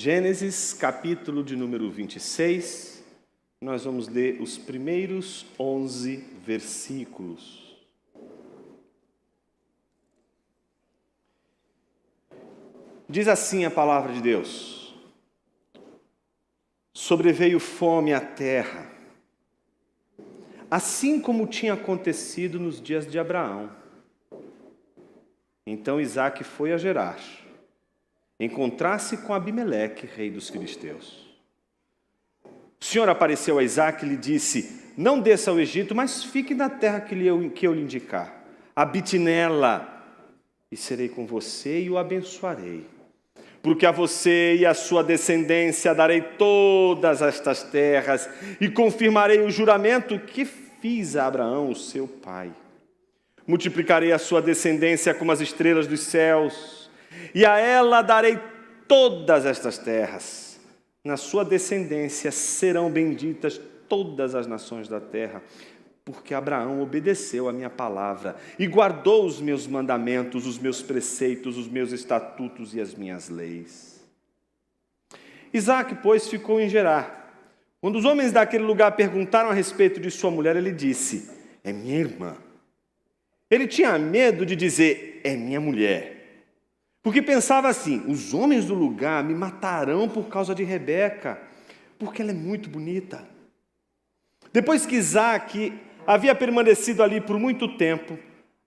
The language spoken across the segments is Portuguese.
Gênesis, capítulo de número 26, nós vamos ler os primeiros 11 versículos. Diz assim a palavra de Deus: sobreveio fome à terra, assim como tinha acontecido nos dias de Abraão. Então Isaque foi a Gerar, encontrar-se com Abimeleque, rei dos filisteus. O Senhor apareceu a Isaque e lhe disse: não desça ao Egito, mas fique na terra que eu lhe indicar. Habite nela, e serei com você e o abençoarei. Porque a você e a sua descendência darei todas estas terras, e confirmarei o juramento que fiz a Abraão, seu pai. Multiplicarei a sua descendência como as estrelas dos céus, e a ela darei todas estas terras. Na sua descendência serão benditas todas as nações da terra, porque Abraão obedeceu a minha palavra e guardou os meus mandamentos, os meus preceitos, os meus estatutos e as minhas leis. Isaque, pois, ficou em Gerar. Quando os homens daquele lugar perguntaram a respeito de sua mulher, ele disse: é minha irmã. Ele tinha medo de dizer: é minha mulher, porque pensava assim: os homens do lugar me matarão por causa de Rebeca, porque ela é muito bonita. Depois que Isaque havia permanecido ali por muito tempo,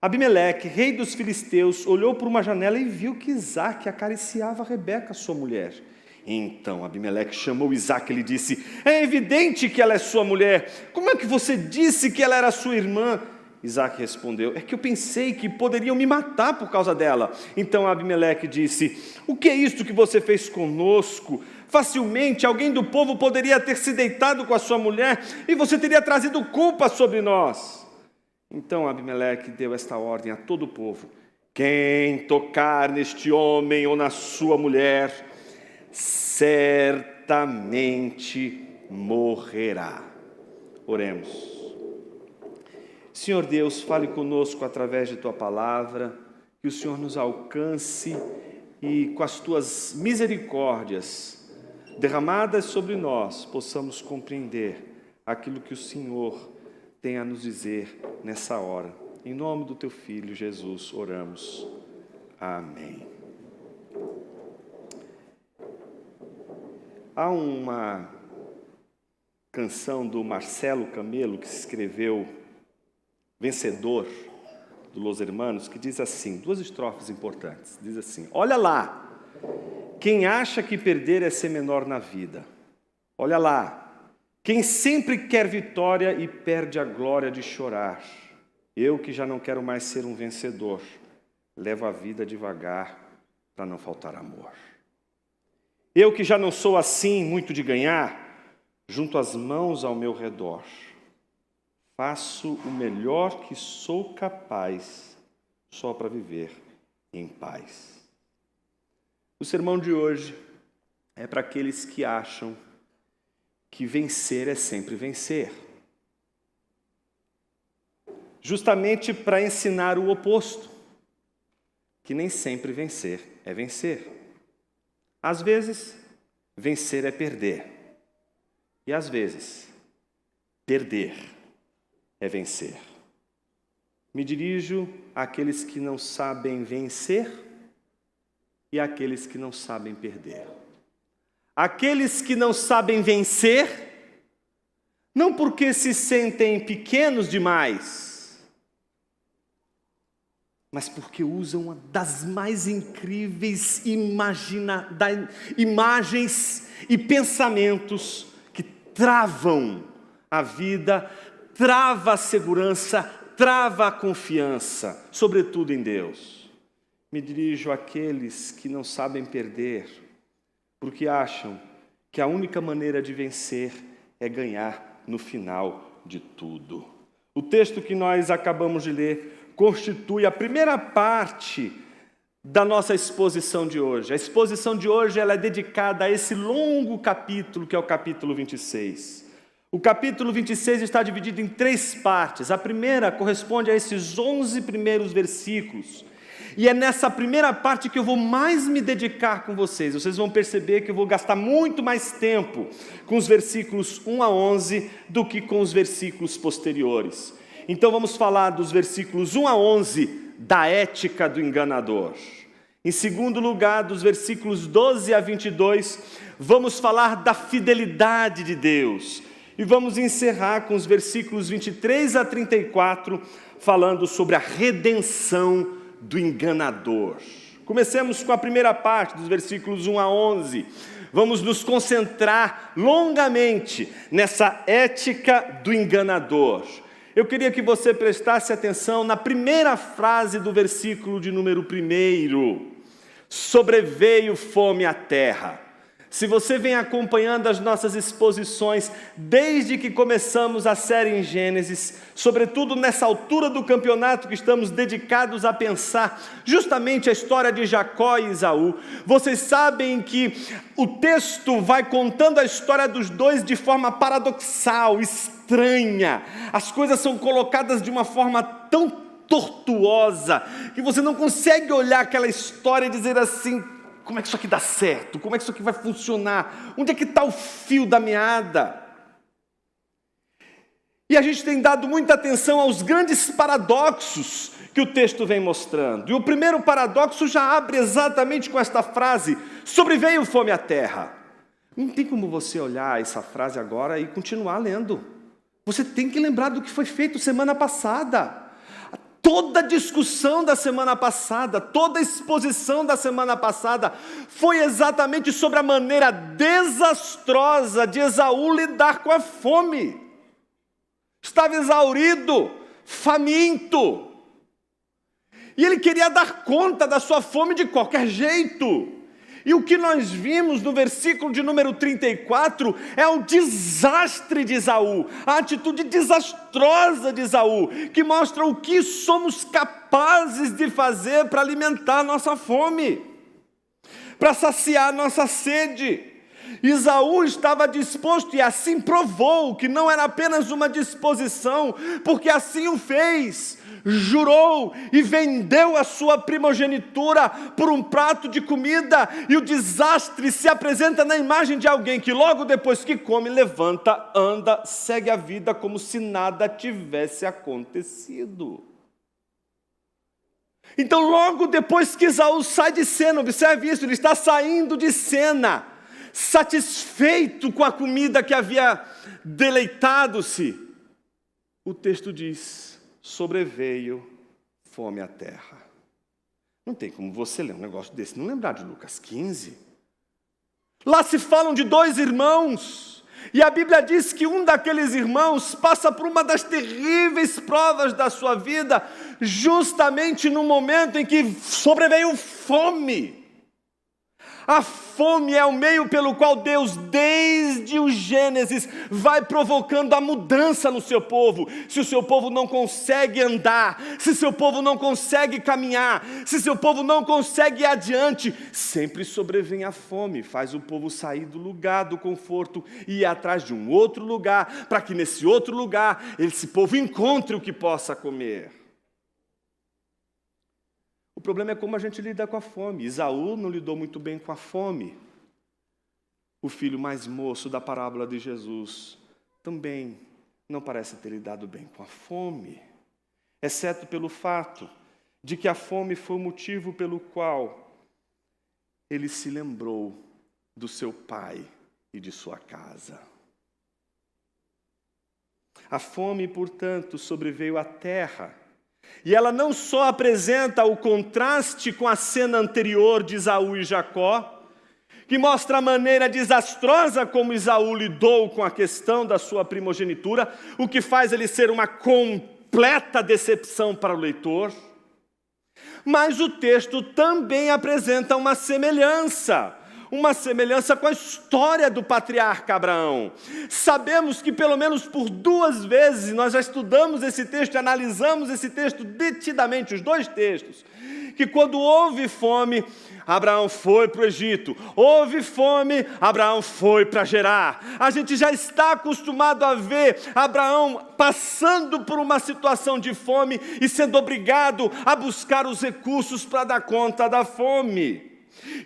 Abimeleque, rei dos filisteus, olhou por uma janela e viu que Isaque acariciava Rebeca, sua mulher. Então Abimeleque chamou Isaque e lhe disse: é evidente que ela é sua mulher. Como é que você disse que ela era sua irmã? Isaque respondeu: é que eu pensei que poderiam me matar por causa dela. Então Abimeleque disse: o que é isto que você fez conosco? Facilmente alguém do povo poderia ter se deitado com a sua mulher e você teria trazido culpa sobre nós. Então Abimeleque deu esta ordem a todo o povo: quem tocar neste homem ou na sua mulher, certamente morrerá. Oremos. Senhor Deus, fale conosco através de Tua palavra, que o Senhor nos alcance e com as Tuas misericórdias derramadas sobre nós, possamos compreender aquilo que o Senhor tem a nos dizer nessa hora. Em nome do Teu Filho Jesus oramos. Amém. Há uma canção do Marcelo Camelo que se escreveu Vencedor, do Los Hermanos, que diz assim, duas estrofes importantes, diz assim: olha lá, quem acha que perder é ser menor na vida. Olha lá, quem sempre quer vitória e perde a glória de chorar. Eu que já não quero mais ser um vencedor, levo a vida devagar para não faltar amor. Eu que já não sou assim muito de ganhar, junto as mãos ao meu redor. Faço o melhor que sou capaz, só para viver em paz. O sermão de hoje é para aqueles que acham que vencer é sempre vencer. Justamente para ensinar o oposto, que nem sempre vencer é vencer. Às vezes, vencer é perder. E às vezes, perder é vencer. Me dirijo àqueles que não sabem vencer e àqueles que não sabem perder. Aqueles que não sabem vencer, não porque se sentem pequenos demais, mas porque usam uma das mais incríveis imagens e pensamentos que travam a vida, trava a segurança, trava a confiança, sobretudo em Deus. Me dirijo àqueles que não sabem perder, porque acham que a única maneira de vencer é ganhar no final de tudo. O texto que nós acabamos de ler constitui a primeira parte da nossa exposição de hoje. A exposição de hoje ela é dedicada a esse longo capítulo, que é o capítulo 26. O capítulo 26 está dividido em 3 partes. A primeira corresponde a esses 11 primeiros versículos. E é nessa primeira parte que eu vou mais me dedicar com vocês. Vocês vão perceber que eu vou gastar muito mais tempo com os versículos 1 a 11 do que com os versículos posteriores. Então vamos falar dos versículos 1 a 11 da ética do enganador. Em segundo lugar, dos versículos 12 a 22, vamos falar da fidelidade de Deus. E vamos encerrar com os versículos 23 a 34, falando sobre a redenção do enganador. Comecemos com a primeira parte, dos versículos 1 a 11. Vamos nos concentrar longamente nessa ética do enganador. Eu queria que você prestasse atenção na primeira frase do versículo de número 1. Sobreveio fome à terra. Se você vem acompanhando as nossas exposições desde que começamos a série em Gênesis, sobretudo nessa altura do campeonato que estamos dedicados a pensar justamente a história de Jacó e Esaú, vocês sabem que o texto vai contando a história dos dois de forma paradoxal, estranha. As coisas são colocadas de uma forma tão tortuosa que você não consegue olhar aquela história e dizer assim: como é que isso aqui dá certo? Como é que isso aqui vai funcionar? Onde é que está o fio da meada? E a gente tem dado muita atenção aos grandes paradoxos que o texto vem mostrando. E o primeiro paradoxo já abre exatamente com esta frase: sobreveio fome à terra. Não tem como você olhar essa frase agora e continuar lendo. Você tem que lembrar do que foi feito semana passada. Toda a discussão da semana passada, toda a exposição da semana passada foi exatamente sobre a maneira desastrosa de Esaú lidar com a fome. Estava exaurido, faminto. E ele queria dar conta da sua fome de qualquer jeito. E o que nós vimos no versículo de número 34 é o desastre de Esaú, a atitude desastrosa de Esaú, que mostra o que somos capazes de fazer para alimentar nossa fome, para saciar nossa sede. Esaú estava disposto, e assim provou que não era apenas uma disposição, porque assim o fez. Jurou e vendeu a sua primogenitura por um prato de comida, e o desastre se apresenta na imagem de alguém que logo depois que come, levanta, anda, segue a vida como se nada tivesse acontecido. Então logo depois que Esaú sai de cena, observe isso, ele está saindo de cena, satisfeito com a comida que havia deleitado-se, o texto diz: sobreveio fome à terra. Não tem como você ler um negócio desse e não lembrar de Lucas 15. Lá se falam de dois irmãos, e a Bíblia diz que um daqueles irmãos passa por uma das terríveis provas da sua vida, justamente no momento em que sobreveio fome. A fome é o meio pelo qual Deus, desde o Gênesis, vai provocando a mudança no seu povo. Se o seu povo não consegue andar, se seu povo não consegue caminhar, se seu povo não consegue ir adiante, sempre sobrevém a fome, faz o povo sair do lugar do conforto e ir atrás de um outro lugar, para que nesse outro lugar esse povo encontre o que possa comer. O problema é como a gente lida com a fome. Esaú não lidou muito bem com a fome. O filho mais moço da parábola de Jesus também não parece ter lidado bem com a fome, exceto pelo fato de que a fome foi o motivo pelo qual ele se lembrou do seu pai e de sua casa. A fome, portanto, sobreveio à terra. E ela não só apresenta o contraste com a cena anterior de Esaú e Jacó, que mostra a maneira desastrosa como Esaú lidou com a questão da sua primogenitura, o que faz ele ser uma completa decepção para o leitor, mas o texto também apresenta uma semelhança com a história do patriarca Abraão. Sabemos que pelo menos por 2 vezes, nós já estudamos esse texto e analisamos esse texto detidamente, os 2 textos, que quando houve fome, Abraão foi para o Egito. Houve fome, Abraão foi para Gerar. A gente já está acostumado a ver Abraão passando por uma situação de fome e sendo obrigado a buscar os recursos para dar conta da fome.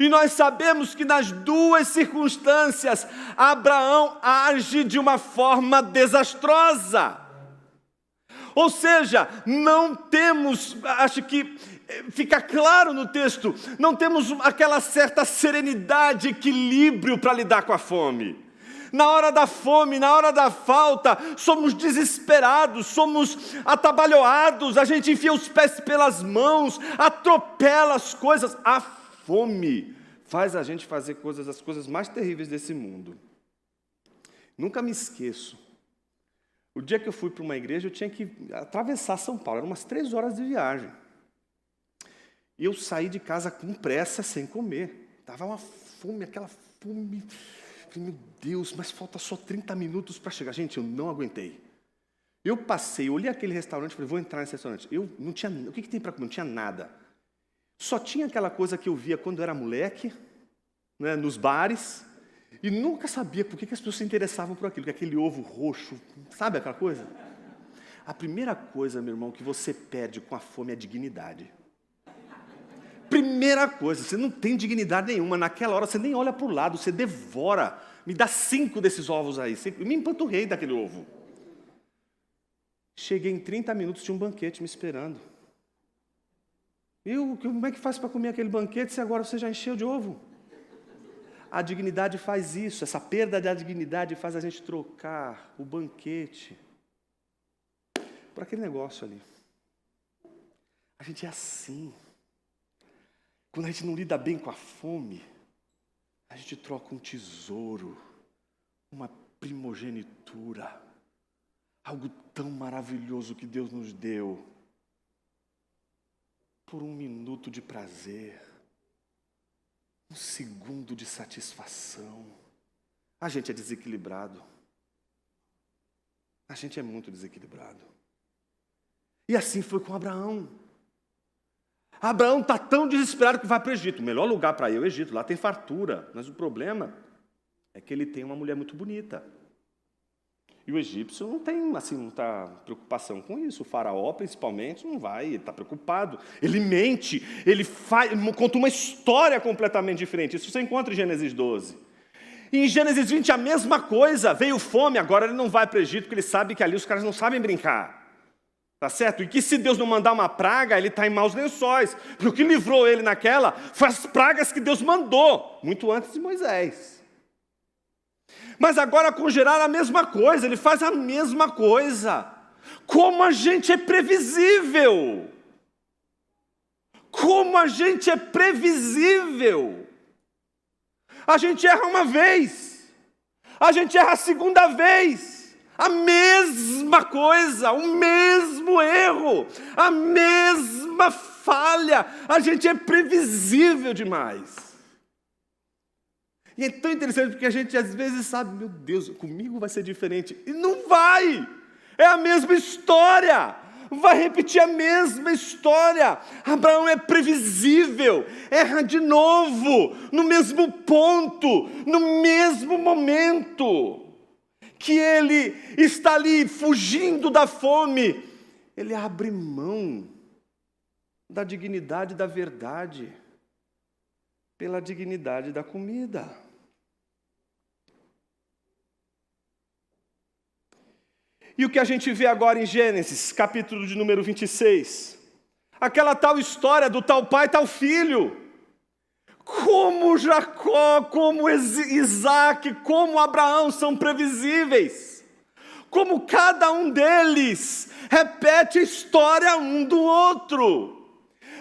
E nós sabemos que nas duas circunstâncias, Abraão age de uma forma desastrosa. Ou seja, não temos, acho que fica claro no texto, não temos aquela certa serenidade, equilíbrio para lidar com a fome. Na hora da fome, na hora da falta, somos desesperados, somos atabalhoados, a gente enfia os pés pelas mãos, atropela as coisas. A fome faz a gente fazer as coisas mais terríveis desse mundo. Nunca me esqueço. O dia que eu fui para uma igreja, eu tinha que atravessar São Paulo, eram umas 3 horas de viagem. E eu saí de casa com pressa, sem comer. Estava uma fome, aquela fome. Falei, meu Deus, mas falta só 30 minutos para chegar. Gente, eu não aguentei. Eu passei, olhei aquele restaurante, falei, vou entrar nesse restaurante. Eu não tinha, o que tem para comer? Não tinha nada. Só tinha aquela coisa que eu via quando eu era moleque, né, nos bares. E nunca sabia por que as pessoas se interessavam por aquilo, que aquele ovo roxo, sabe aquela coisa? A primeira coisa, meu irmão, que você perde com a fome é a dignidade. Primeira coisa, você não tem dignidade nenhuma. Naquela hora você nem olha para o lado, você devora. Me dá 5 desses ovos aí. Eu me empanturrei daquele ovo. Cheguei em 30 minutos, tinha um banquete me esperando. Como é que faz para comer aquele banquete se agora você já encheu de ovo? A dignidade faz isso, essa perda da dignidade faz a gente trocar o banquete por aquele negócio ali. A gente é assim. Quando a gente não lida bem com a fome, a gente troca um tesouro, uma primogenitura, algo tão maravilhoso que Deus nos deu, por um minuto de prazer. Um segundo de satisfação. A gente é desequilibrado. A gente é muito desequilibrado. E assim foi com Abraão. Abraão está tão desesperado que vai para o Egito. O melhor lugar para ir é o Egito, lá tem fartura. Mas o problema é que ele tem uma mulher muito bonita. E o egípcio não tem, assim, muita preocupação com isso. O faraó, principalmente, não vai, ele está preocupado. Ele mente, ele conta uma história completamente diferente. Isso você encontra em Gênesis 12. E em Gênesis 20 a mesma coisa. Veio fome, agora ele não vai para o Egito, porque ele sabe que ali os caras não sabem brincar. Tá certo? E que se Deus não mandar uma praga, ele está em maus lençóis. Porque o que livrou ele naquela foi as pragas que Deus mandou, muito antes de Moisés. Mas agora com Gerar a mesma coisa, ele faz a mesma coisa. Como a gente é previsível! Como a gente é previsível! A gente erra uma vez, a gente erra a segunda vez, a mesma coisa, o mesmo erro, a mesma falha, a gente é previsível demais. E é tão interessante porque a gente às vezes sabe, meu Deus, comigo vai ser diferente. E não vai! É a mesma história! Vai repetir a mesma história. Abraão é previsível, erra de novo, no mesmo ponto, no mesmo momento. Que ele está ali fugindo da fome, ele abre mão da dignidade da verdade pela dignidade da comida. E o que a gente vê agora em Gênesis, capítulo de número 26, aquela tal história do tal pai, tal filho, como Jacó, como Isaac, como Abraão são previsíveis, como cada um deles repete a história um do outro.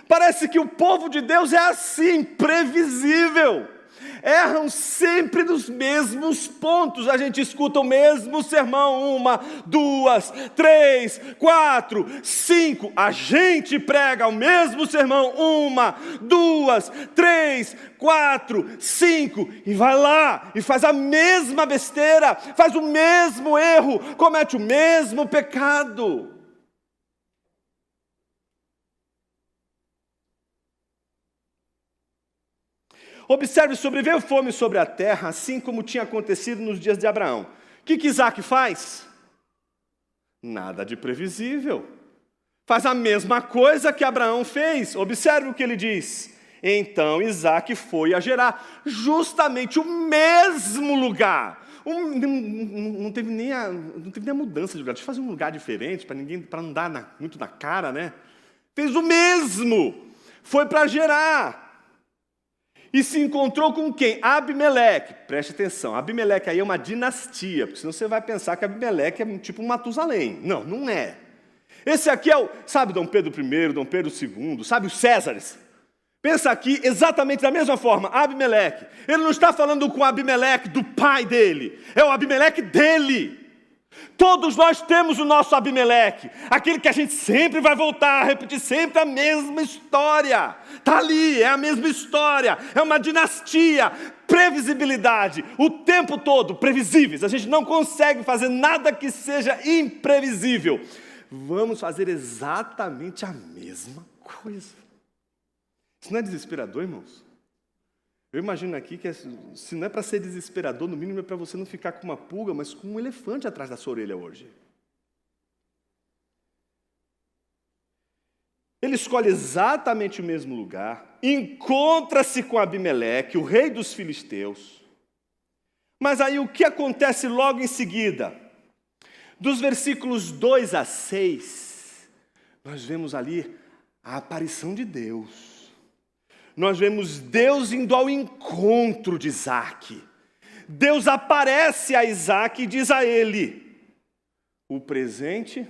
Parece que o povo de Deus é assim, previsível. Erram sempre nos mesmos pontos. A gente escuta o mesmo sermão 1, 2, 3, 4, 5. A gente prega o mesmo sermão 1, 2, 3, 4, 5. E vai lá e faz a mesma besteira, faz o mesmo erro, comete o mesmo pecado. Observe, sobreveio fome sobre a terra, assim como tinha acontecido nos dias de Abraão. O que Isaac faz? Nada de previsível. Faz a mesma coisa que Abraão fez. Observe o que ele diz. Então Isaac foi a Gerar, justamente o mesmo lugar. Não teve nem a mudança de lugar. Deixa eu fazer um lugar diferente, para não dar muito na cara, né? Fez o mesmo. Foi para Gerar. E se encontrou com quem? Abimeleque. Preste atenção, Abimeleque aí é uma dinastia, porque senão você vai pensar que Abimeleque é tipo um Matusalém. Não, não é. Esse aqui é sabe Dom Pedro I, Dom Pedro II, sabe os Césares? Pensa aqui exatamente da mesma forma, Abimeleque. Ele não está falando com Abimeleque do pai dele, é o Abimeleque dele. Todos nós temos o nosso Abimeleque, aquele que a gente sempre vai voltar a repetir sempre a mesma história. Está ali, é a mesma história, é uma dinastia, previsibilidade, o tempo todo, previsíveis. A gente não consegue fazer nada que seja imprevisível. Vamos fazer exatamente a mesma coisa. Isso não é desesperador, irmãos? Eu imagino aqui que se não é para ser desesperador, no mínimo é para você não ficar com uma pulga, mas com um elefante atrás da sua orelha hoje. Ele escolhe exatamente o mesmo lugar, encontra-se com Abimeleque, o rei dos filisteus. Mas aí o que acontece logo em seguida? Dos versículos 2 a 6, nós vemos ali a aparição de Deus. Nós vemos Deus indo ao encontro de Isaac. Deus aparece a Isaac e diz a ele o presente,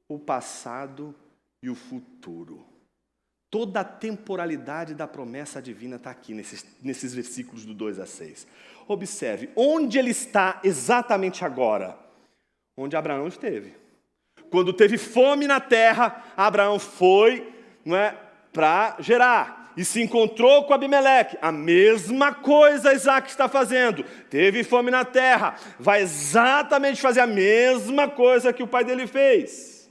o passado e o futuro. Toda a temporalidade da promessa divina está aqui nesses versículos do 2 a 6. Observe, onde ele está exatamente agora? Onde Abraão esteve. Quando teve fome na terra, Abraão foi para Gerar. E se encontrou com Abimeleque. A mesma coisa Isaac está fazendo. Teve fome na terra. Vai exatamente fazer a mesma coisa que o pai dele fez.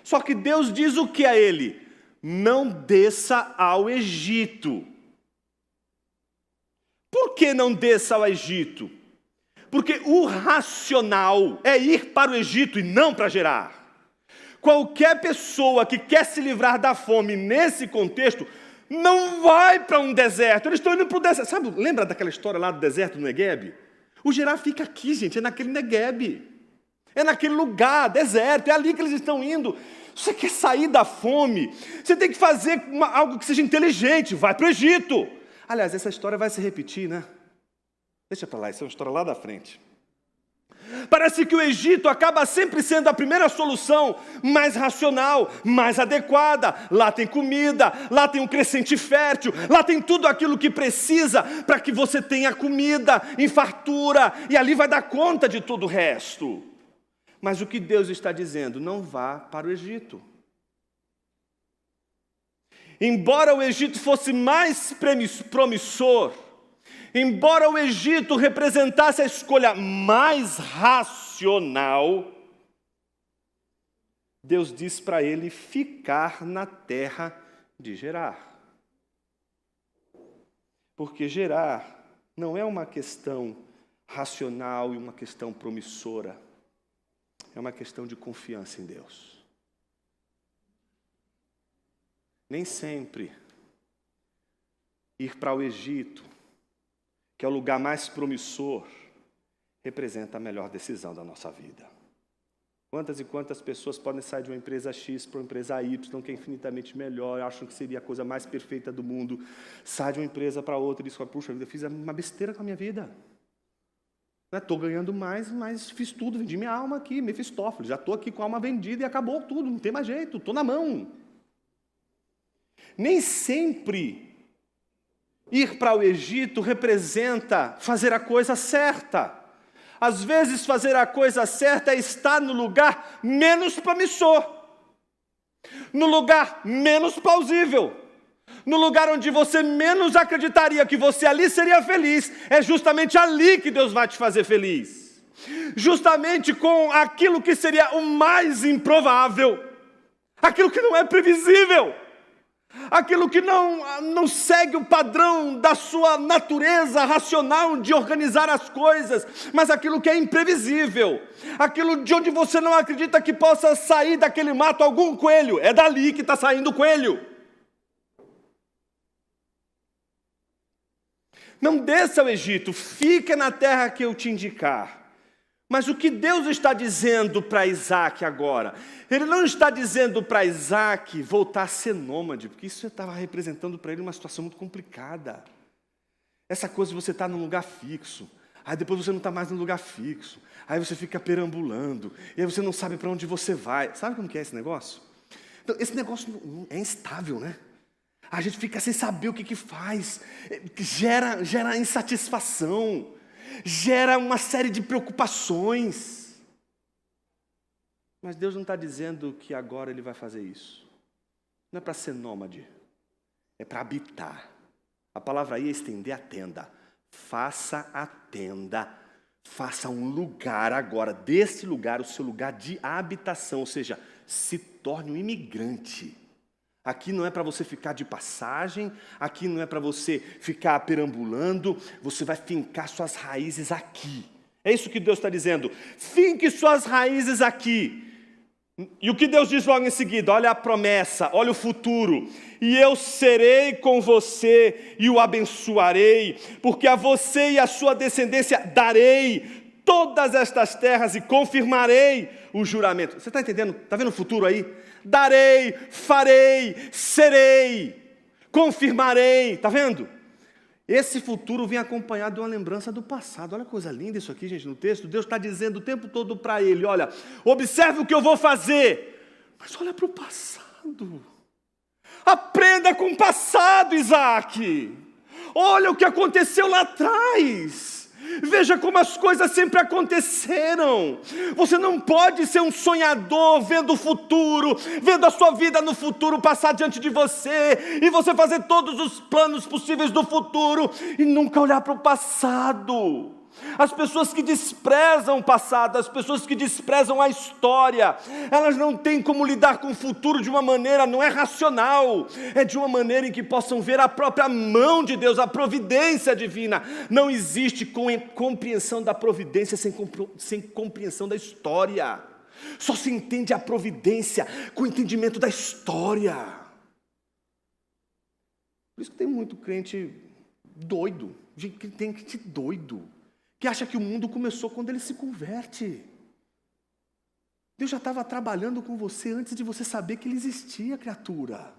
Só que Deus diz o que a ele? Não desça ao Egito. Por que não desça ao Egito? Porque o racional é ir para o Egito e não para Gerar. Qualquer pessoa que quer se livrar da fome nesse contexto não vai para um deserto. Eles estão indo para o deserto. Sabe, lembra daquela história lá do deserto do Negueb? O Gerar fica aqui, gente, é naquele Negueb. É naquele lugar, deserto, é ali que eles estão indo. Você quer sair da fome, você tem que fazer algo que seja inteligente, vai para o Egito. Aliás, essa história vai se repetir, né? Deixa para lá, essa é uma história lá da frente. Parece que o Egito acaba sempre sendo a primeira solução mais racional, mais adequada. Lá tem comida, lá tem um crescente fértil, lá tem tudo aquilo que precisa para que você tenha comida, em fartura, e ali vai dar conta de todo o resto. Mas o que Deus está dizendo? Não vá para o Egito. Embora o Egito fosse mais promissor, embora o Egito representasse a escolha mais racional, Deus diz para ele ficar na terra de Gerar. Porque Gerar não é uma questão racional e uma questão promissora. É uma questão de confiança em Deus. Nem sempre ir para o Egito, que é o lugar mais promissor, representa a melhor decisão da nossa vida. Quantas e quantas pessoas podem sair de uma empresa X para uma empresa Y, que é infinitamente melhor, acham que seria a coisa mais perfeita do mundo, sai de uma empresa para outra e diz, puxa vida, eu fiz uma besteira com a minha vida. Estou ganhando mais, mas fiz tudo, vendi minha alma aqui, Mefistófeles, já estou aqui com a alma vendida e acabou tudo, não tem mais jeito, estou na mão. Nem sempre ir para o Egito representa fazer a coisa certa. Às vezes fazer a coisa certa é estar no lugar menos promissor, no lugar menos plausível, no lugar onde você menos acreditaria que você ali seria feliz. É justamente ali que Deus vai te fazer feliz. Justamente com aquilo que seria o mais improvável, aquilo que não é previsível, aquilo que não segue o padrão da sua natureza racional de organizar as coisas, mas aquilo que é imprevisível, aquilo de onde você não acredita que possa sair daquele mato algum coelho, é dali que está saindo o coelho. Não desça ao Egito, fica na terra que eu te indicar. Mas o que Deus está dizendo para Isaac agora? Ele não está dizendo para Isaac voltar a ser nômade, porque isso estava representando para ele uma situação muito complicada. Essa coisa de você estar num lugar fixo, aí depois você não está mais num lugar fixo, aí você fica perambulando, e aí você não sabe para onde você vai. Sabe como que é esse negócio? Então, esse negócio é instável, né? A gente fica sem saber o que faz, gera insatisfação, gera uma série de preocupações. Mas Deus não está dizendo que agora Ele vai fazer isso. Não é para ser nômade, é para habitar. A palavra aí é estender a tenda. Faça a tenda, faça um lugar agora, desse lugar, o seu lugar de habitação, ou seja, se torne um imigrante. Aqui não é para você ficar de passagem, aqui não é para você ficar perambulando, você vai fincar suas raízes aqui. É isso que Deus está dizendo, finque suas raízes aqui. E o que Deus diz logo em seguida? Olha a promessa, olha o futuro. E eu serei com você e o abençoarei, porque a você e a sua descendência darei todas estas terras e confirmarei o juramento. Você está entendendo? Está vendo o futuro aí? Darei, farei, serei, confirmarei. Está vendo? Esse futuro vem acompanhado de uma lembrança do passado. Olha que coisa linda isso aqui, gente, no texto. Deus está dizendo o tempo todo para ele, olha, observe o que eu vou fazer. Mas olha para o passado. Aprenda com o passado, Isaac. Olha o que aconteceu lá atrás. Veja como as coisas sempre aconteceram. Você não pode ser um sonhador vendo o futuro, vendo a sua vida no futuro passar diante de você, e você fazer todos os planos possíveis do futuro e nunca olhar para o passado. As pessoas que desprezam o passado, as pessoas que desprezam a história, elas não têm como lidar com o futuro de uma maneira, não é racional, é de uma maneira em que possam ver a própria mão de Deus, a providência divina. Não existe compreensão da providência sem compreensão da história. Só se entende a providência com o entendimento da história. Por isso que tem muito crente doido, tem crente doido, que acha que o mundo começou quando ele se converte. Deus já estava trabalhando com você antes de você saber que Ele existia, criatura.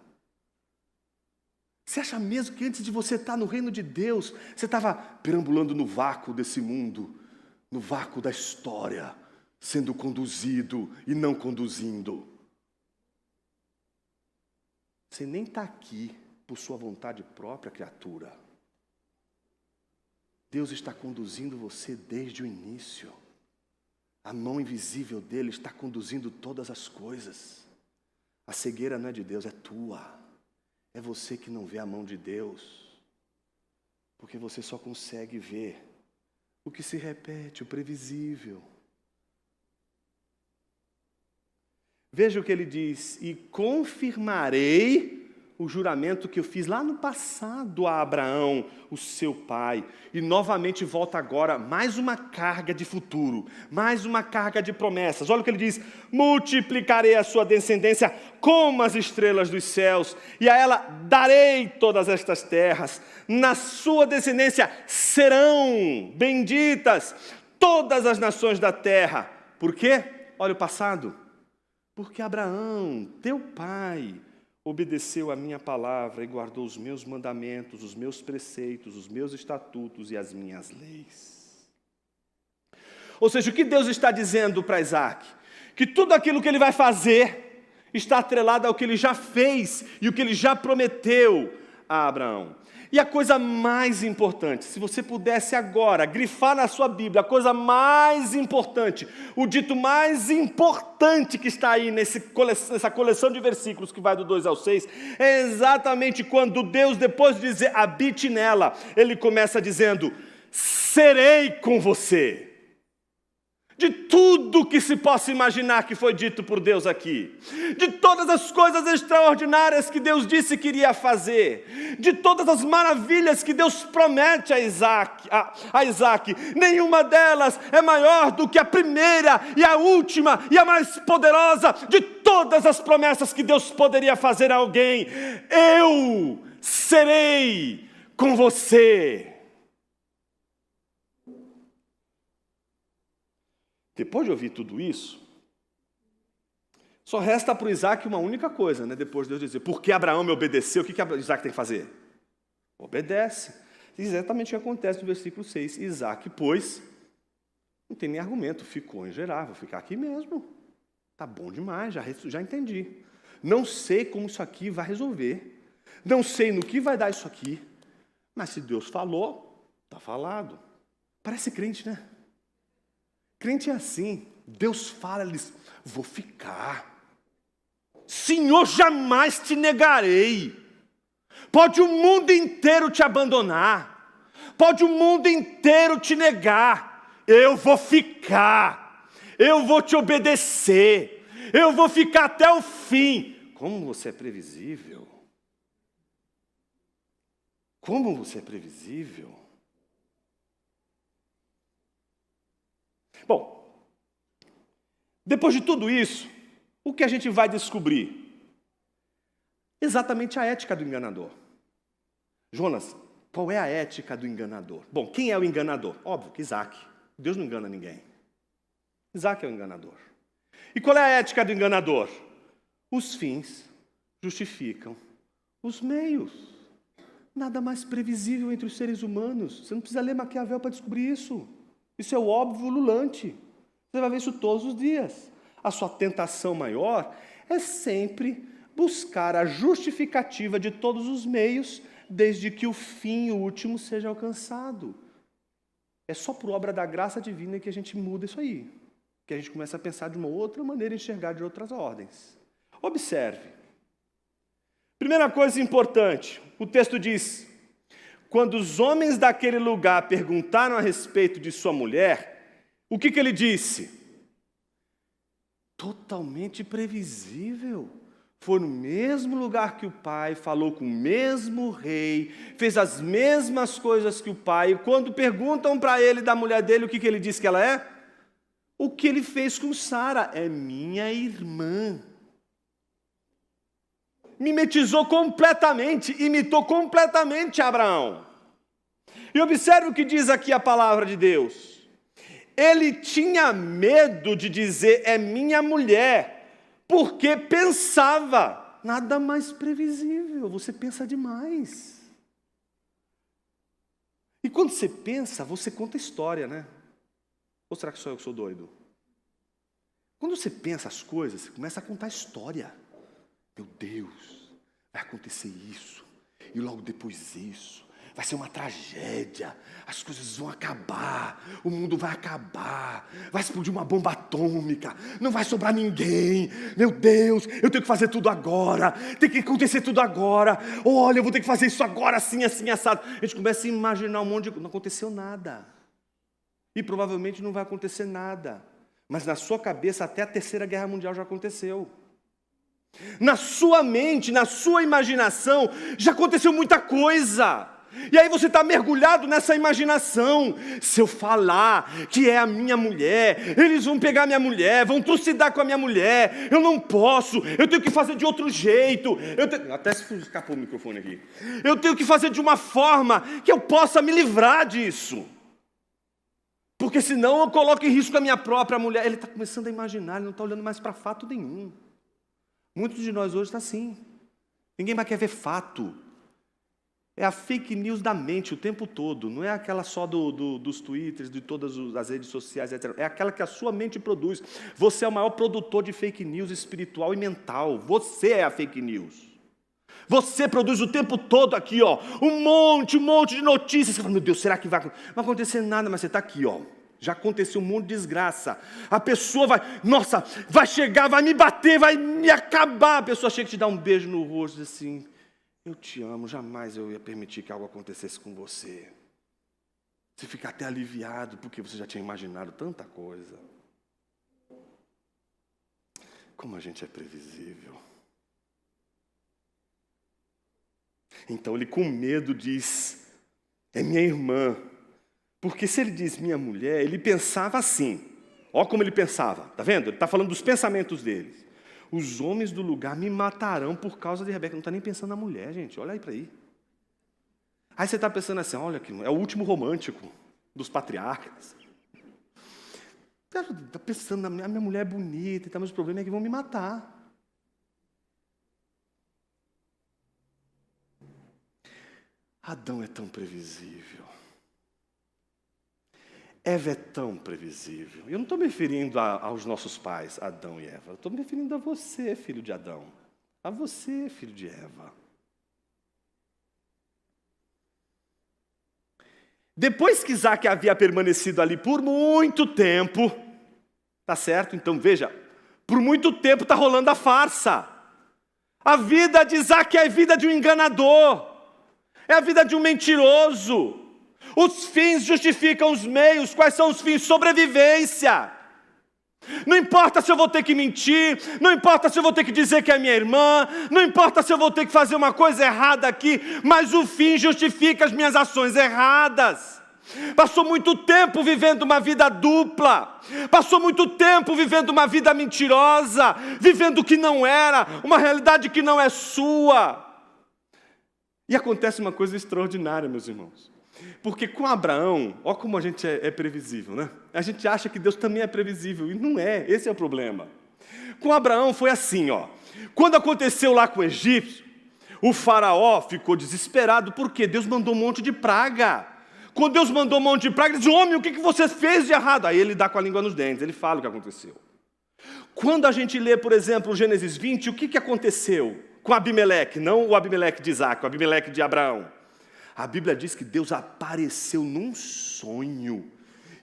Você acha mesmo que antes de você estar no reino de Deus, você estava perambulando no vácuo desse mundo, no vácuo da história, sendo conduzido e não conduzindo? Você nem está aqui por sua vontade própria, criatura. Deus está conduzindo você desde o início. A mão invisível dele está conduzindo todas as coisas. A cegueira não é de Deus, é tua. É você que não vê a mão de Deus, porque você só consegue ver o que se repete, o previsível. Veja o que ele diz: e confirmarei o juramento que eu fiz lá no passado a Abraão, o seu pai. E novamente volta agora, mais uma carga de futuro, mais uma carga de promessas. Olha o que ele diz: multiplicarei a sua descendência como as estrelas dos céus, e a ela darei todas estas terras. Na sua descendência serão benditas todas as nações da terra. Por quê? Olha o passado. Porque Abraão, teu pai, obedeceu a minha palavra e guardou os meus mandamentos, os meus preceitos, os meus estatutos e as minhas leis. Ou seja, o que Deus está dizendo para Isaac? Que tudo aquilo que ele vai fazer está atrelado ao que ele já fez e o que ele já prometeu a Abraão. E a coisa mais importante, se você pudesse agora grifar na sua Bíblia, a coisa mais importante, o dito mais importante que está aí nessa coleção de versículos que vai do 2 ao 6, é exatamente quando Deus, depois de dizer habite nela, Ele começa dizendo: serei com você. de tudo que se possa imaginar que foi dito por Deus aqui, de todas as coisas extraordinárias que Deus disse que iria fazer, de todas as maravilhas que Deus promete a Isaac, nenhuma delas é maior do que a primeira e a última e a mais poderosa de todas as promessas que Deus poderia fazer a alguém. Eu serei com você. Depois de ouvir tudo isso, só resta para o Isaac uma única coisa, né? Depois de Deus dizer, porque Abraão me obedeceu, o que Isaac tem que fazer? Obedece. Exatamente o que acontece no versículo 6. Isaac, pois, não tem nem argumento, ficou em Gerar, vou ficar aqui mesmo. Tá bom demais, já entendi. Não sei como isso aqui vai resolver, não sei no que vai dar isso aqui, mas se Deus falou, está falado. Parece crente, né? Crente é assim, Deus fala, ele diz, vou ficar. Senhor, jamais te negarei. Pode o mundo inteiro te abandonar, pode o mundo inteiro te negar, eu vou ficar, eu vou te obedecer, eu vou ficar até o fim. Como você é previsível? Como você é previsível? Bom, depois de tudo isso, o que a gente vai descobrir? Exatamente a ética do enganador. Jonas, qual é a ética do enganador? Bom, quem é o enganador? Óbvio que Isaac. Deus não engana ninguém. Isaac é o enganador. E qual é a ética do enganador? Os fins justificam os meios. Nada mais previsível entre os seres humanos. Você não precisa ler Maquiavel para descobrir isso. Isso é o óbvio ululante. Você vai ver isso todos os dias. A sua tentação maior é sempre buscar a justificativa de todos os meios, desde que o fim último seja alcançado. É só por obra da graça divina que a gente muda isso aí. Que a gente começa a pensar de uma outra maneira, enxergar de outras ordens. Observe. Primeira coisa importante, o texto diz: quando os homens daquele lugar perguntaram a respeito de sua mulher, o que ele disse? Totalmente previsível. Foi no mesmo lugar que o pai, falou com o mesmo rei, fez as mesmas coisas que o pai. E quando perguntam para ele da mulher dele, o que ele diz que ela é? O que ele fez com Sara? É minha irmã. Mimetizou completamente, imitou completamente Abraão. E observe o que diz aqui a palavra de Deus. Ele tinha medo de dizer, é minha mulher, porque pensava, nada mais previsível, você pensa demais. E quando você pensa, você conta história, né? Ou será que sou eu que sou doido? Quando você pensa as coisas, você começa a contar história. Meu Deus, vai acontecer isso, e logo depois isso, vai ser uma tragédia, as coisas vão acabar, o mundo vai acabar, vai explodir uma bomba atômica, não vai sobrar ninguém, meu Deus, eu tenho que fazer tudo agora, tem que acontecer tudo agora, olha, eu vou ter que fazer isso agora, assim, assim, assado. A gente começa a imaginar um monte de coisa, não aconteceu nada, e provavelmente não vai acontecer nada, mas na sua cabeça até a Terceira Guerra Mundial já aconteceu. Na sua mente, na sua imaginação, já aconteceu muita coisa. E aí você está mergulhado nessa imaginação. Se eu falar que é a minha mulher, eles vão pegar a minha mulher, vão trucidar com a minha mulher. Eu não posso, eu tenho que fazer de outro jeito. Até se escapou o microfone aqui. Eu tenho que fazer de uma forma que eu possa me livrar disso. Porque senão eu coloco em risco a minha própria mulher. Ele está começando a imaginar, ele não está olhando mais para fato nenhum. Muitos de nós hoje está assim. Ninguém mais quer ver fato. É a fake news da mente o tempo todo. Não é aquela só dos twitters, de todas as redes sociais, etc. É aquela que a sua mente produz. Você é o maior produtor de fake news espiritual e mental. Você é a fake news. Você produz o tempo todo aqui, ó, um monte de notícias. Você fala, meu Deus, será que vai acontecer nada? Mas você está aqui, ó. Já aconteceu um monte de desgraça. A pessoa vai chegar, vai me bater, vai me acabar. A pessoa chega e te dá um beijo no rosto e diz assim, eu te amo, jamais eu ia permitir que algo acontecesse com você. Você fica até aliviado, porque você já tinha imaginado tanta coisa. como a gente é previsível. Então ele com medo diz, é minha irmã. Porque se ele diz minha mulher, ele pensava assim. Olha como ele pensava, tá vendo? Ele está falando dos pensamentos deles. Os homens do lugar me matarão por causa de Rebeca. Não está nem pensando na mulher, gente. Olha aí para aí. Aí você está pensando assim, olha, que é o último romântico dos patriarcas. Está pensando, a minha mulher é bonita, e tal, mas o problema é que vão me matar. Adão é tão previsível. Eva é tão previsível. Eu não estou me referindo aos nossos pais, Adão e Eva. Eu estou me referindo a você, filho de Adão. A você, filho de Eva. Depois que Isaac havia permanecido ali por muito tempo, tá certo? Então veja, por muito tempo está rolando a farsa. A vida de Isaac é a vida de um enganador. É a vida de um mentiroso. Os fins justificam os meios. Quais são os fins? Sobrevivência. Não importa se eu vou ter que mentir, não importa se eu vou ter que dizer que é minha irmã, não importa se eu vou ter que fazer uma coisa errada aqui, mas o fim justifica as minhas ações erradas. Passou muito tempo vivendo uma vida dupla, passou muito tempo vivendo uma vida mentirosa, vivendo o que não era, uma realidade que não é sua. E acontece uma coisa extraordinária, meus irmãos. Porque com Abraão, olha como a gente é previsível, né? A gente acha que Deus também é previsível, e não é, esse é o problema. Com Abraão foi assim, ó. Quando aconteceu lá com o egípcio, o faraó ficou desesperado, porque Deus mandou um monte de praga. Quando Deus mandou um monte de praga, ele diz, homem, o que você fez de errado? Aí ele dá com a língua nos dentes, ele fala o que aconteceu. Quando a gente lê, por exemplo, Gênesis 20, o que aconteceu com Abimeleque? Não o Abimeleque de Isaac, o Abimeleque de Abraão. A Bíblia diz que Deus apareceu num sonho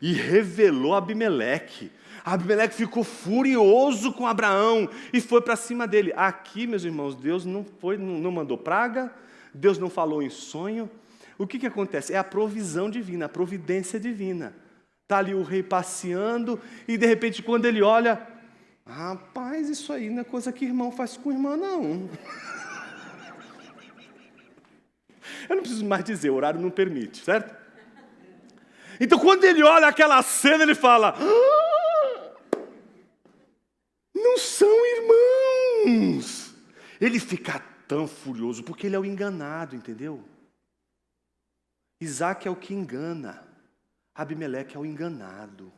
e revelou a Abimeleque. Abimeleque ficou furioso com Abraão e foi para cima dele. Aqui, meus irmãos, Deus não mandou praga, Deus não falou em sonho. O que acontece? É a provisão divina, a providência divina. Está ali o rei passeando e, de repente, quando ele olha, rapaz, isso aí não é coisa que irmão faz com irmã, não. Eu não preciso mais dizer, o horário não permite, certo? Então, quando ele olha aquela cena, ele fala, não são irmãos. Ele fica tão furioso, porque ele é o enganado, entendeu? Isaac é o que engana, Abimeleque é o enganado.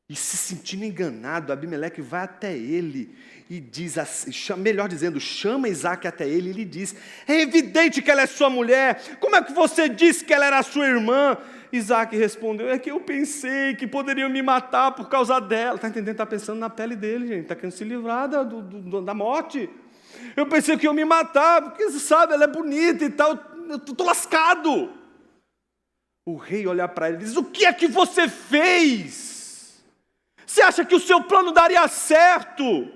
E se sentindo enganado, Abimeleque vai até ele e diz assim, melhor dizendo, chama Isaac até ele e lhe diz, é evidente que ela é sua mulher, como é que você disse que ela era sua irmã? Isaac respondeu, é que eu pensei que poderiam me matar por causa dela. Está entendendo? Está pensando na pele dele, gente, está querendo se livrar da morte. Eu pensei que iam me matar, porque você sabe, ela é bonita e tal, eu estou lascado. O rei olha para ele e diz, o que é que você fez? Você acha que o seu plano daria certo?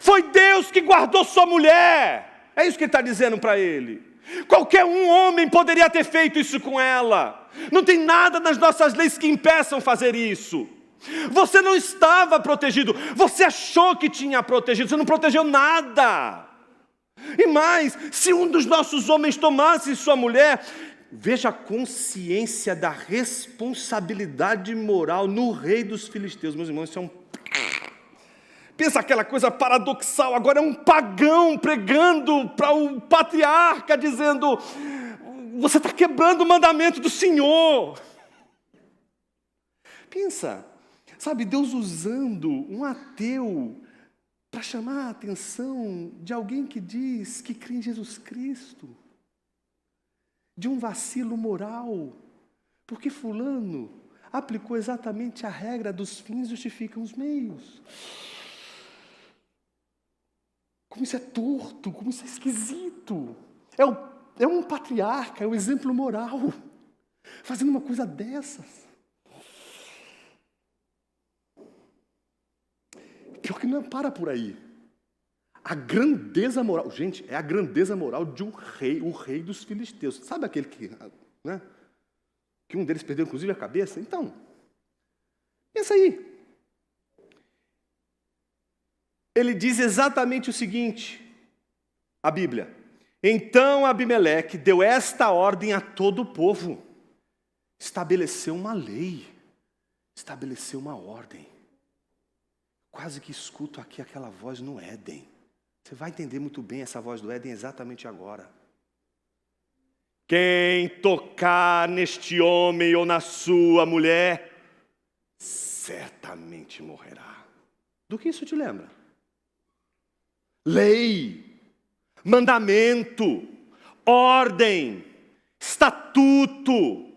Foi Deus que guardou sua mulher. É isso que ele está dizendo para ele. Qualquer homem poderia ter feito isso com ela. Não tem nada nas nossas leis que impeçam fazer isso. Você não estava protegido. Você achou que tinha protegido. Você não protegeu nada. E mais, se um dos nossos homens tomasse sua mulher... Veja a consciência da responsabilidade moral no rei dos filisteus. Meus irmãos, isso é um... Pensa aquela coisa paradoxal. Agora é um pagão pregando para o patriarca, dizendo, você está quebrando o mandamento do Senhor. Pensa, sabe, Deus usando um ateu para chamar a atenção de alguém que diz que crê em Jesus Cristo. De um vacilo moral, porque fulano aplicou exatamente a regra dos fins justificam os meios. Como isso é torto, como isso é esquisito. É um patriarca, é um exemplo moral, fazendo uma coisa dessas. Pior que não para por aí. A grandeza moral, gente, é a grandeza moral de um rei, o rei dos filisteus. Sabe aquele que, né, que um deles perdeu inclusive a cabeça? Então, pensa aí. ele diz exatamente o seguinte, a Bíblia: então Abimeleque deu esta ordem a todo o povo, estabeleceu uma lei, estabeleceu uma ordem. Quase que escuto aqui aquela voz no Éden. Você vai entender muito bem essa voz do Éden exatamente agora. Quem tocar neste homem ou na sua mulher, certamente morrerá. Do que isso te lembra? Lei, mandamento, ordem, estatuto.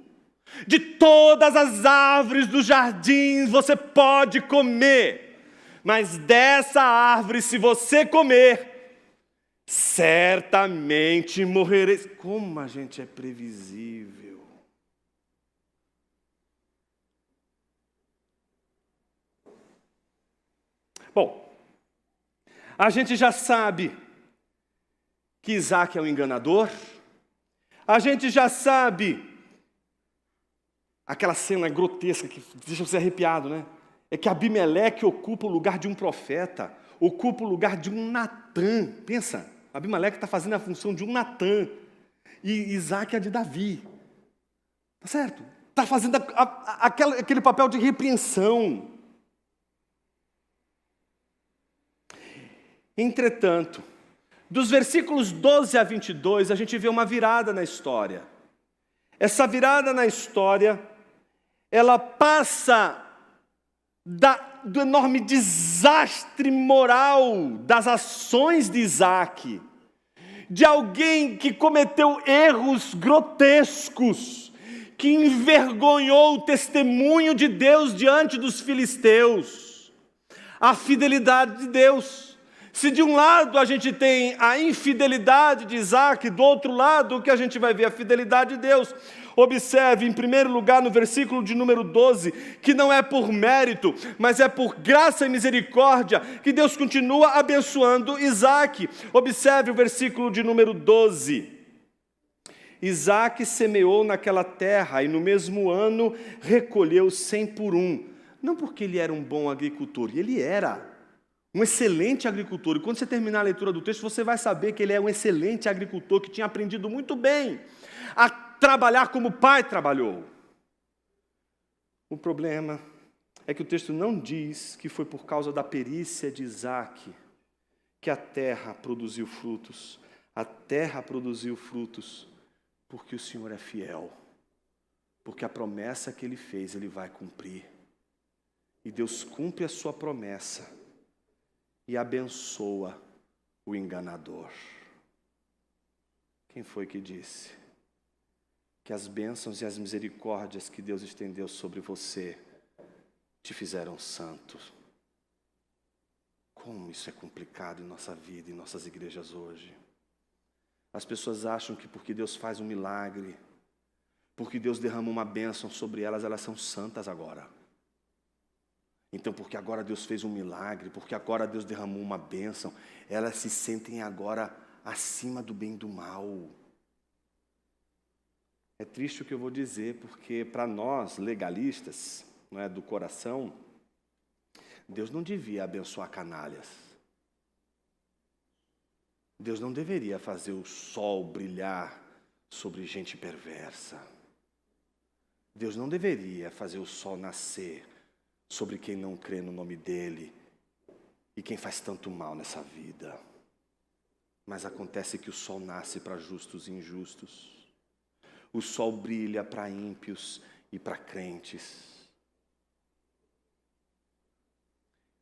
De todas as árvores dos jardins você pode comer, mas dessa árvore, se você comer, certamente morrereis. Como a gente é previsível. Bom, a gente já sabe que Isaac é um enganador. A gente já sabe aquela cena grotesca que deixa você arrepiado, né? É que Abimeleque ocupa o lugar de um profeta, ocupa o lugar de um Natã. Pensa, Abimeleque está fazendo a função de um Natã. E Isaac é de Davi. Tá certo? Está fazendo aquele papel de repreensão. Entretanto, dos versículos 12 a 22, a gente vê uma virada na história. Essa virada na história, ela passa do enorme desastre moral das ações de Isaac, de alguém que cometeu erros grotescos, que envergonhou o testemunho de Deus diante dos filisteus, a fidelidade de Deus. Se de um lado a gente tem a infidelidade de Isaac, do outro lado o que a gente vai ver? A fidelidade de Deus. Observe, em primeiro lugar, no versículo de número 12, que não é por mérito, mas é por graça e misericórdia que Deus continua abençoando Isaac. Observe o versículo de número 12. Isaac semeou naquela terra e no mesmo ano recolheu 100 por um. Não porque ele era um bom agricultor, e ele era um excelente agricultor. E quando você terminar a leitura do texto, você vai saber que ele é um excelente agricultor, que tinha aprendido muito bem a trabalhar como o pai trabalhou. O problema é que o texto não diz que foi por causa da perícia de Isaac que a terra produziu frutos. A terra produziu frutos porque o Senhor é fiel. Porque a promessa que Ele fez, Ele vai cumprir. E Deus cumpre a sua promessa e abençoa o enganador. Quem foi que disse que as bênçãos e as misericórdias que Deus estendeu sobre você te fizeram santo? Como isso é complicado em nossa vida, em nossas igrejas hoje. As pessoas acham que porque Deus faz um milagre, porque Deus derrama uma bênção sobre elas, elas são santas agora. Então, porque agora Deus fez um milagre, porque agora Deus derramou uma bênção, elas se sentem agora acima do bem e do mal. É triste o que eu vou dizer, porque para nós, legalistas, não é, do coração, Deus não devia abençoar canalhas. Deus não deveria fazer o sol brilhar sobre gente perversa. Deus não deveria fazer o sol nascer sobre quem não crê no nome dEle e quem faz tanto mal nessa vida. Mas acontece que o sol nasce para justos e injustos. O sol brilha para ímpios e para crentes.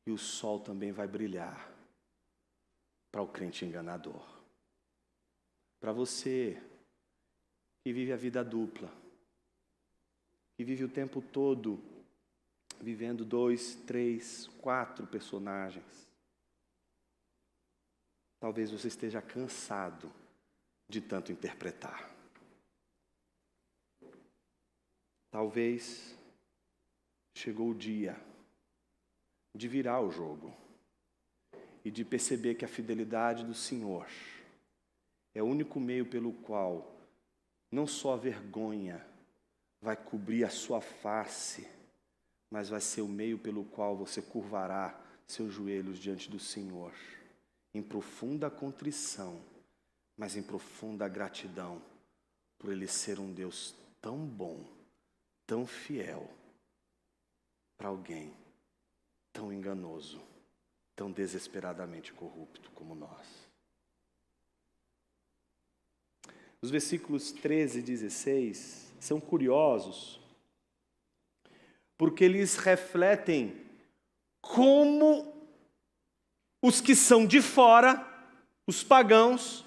E o sol também vai brilhar para o crente enganador. Para você que vive a vida dupla, que vive o tempo todo vivendo 2, 3, 4 personagens. Talvez você esteja cansado de tanto interpretar. Talvez chegou o dia de virar o jogo e de perceber que a fidelidade do Senhor é o único meio pelo qual não só a vergonha vai cobrir a sua face, mas vai ser o meio pelo qual você curvará seus joelhos diante do Senhor, em profunda contrição, mas em profunda gratidão, por Ele ser um Deus tão bom, tão fiel, para alguém tão enganoso, tão desesperadamente corrupto como nós. Os versículos 13 e 16 são curiosos, porque eles refletem como os que são de fora, os pagãos,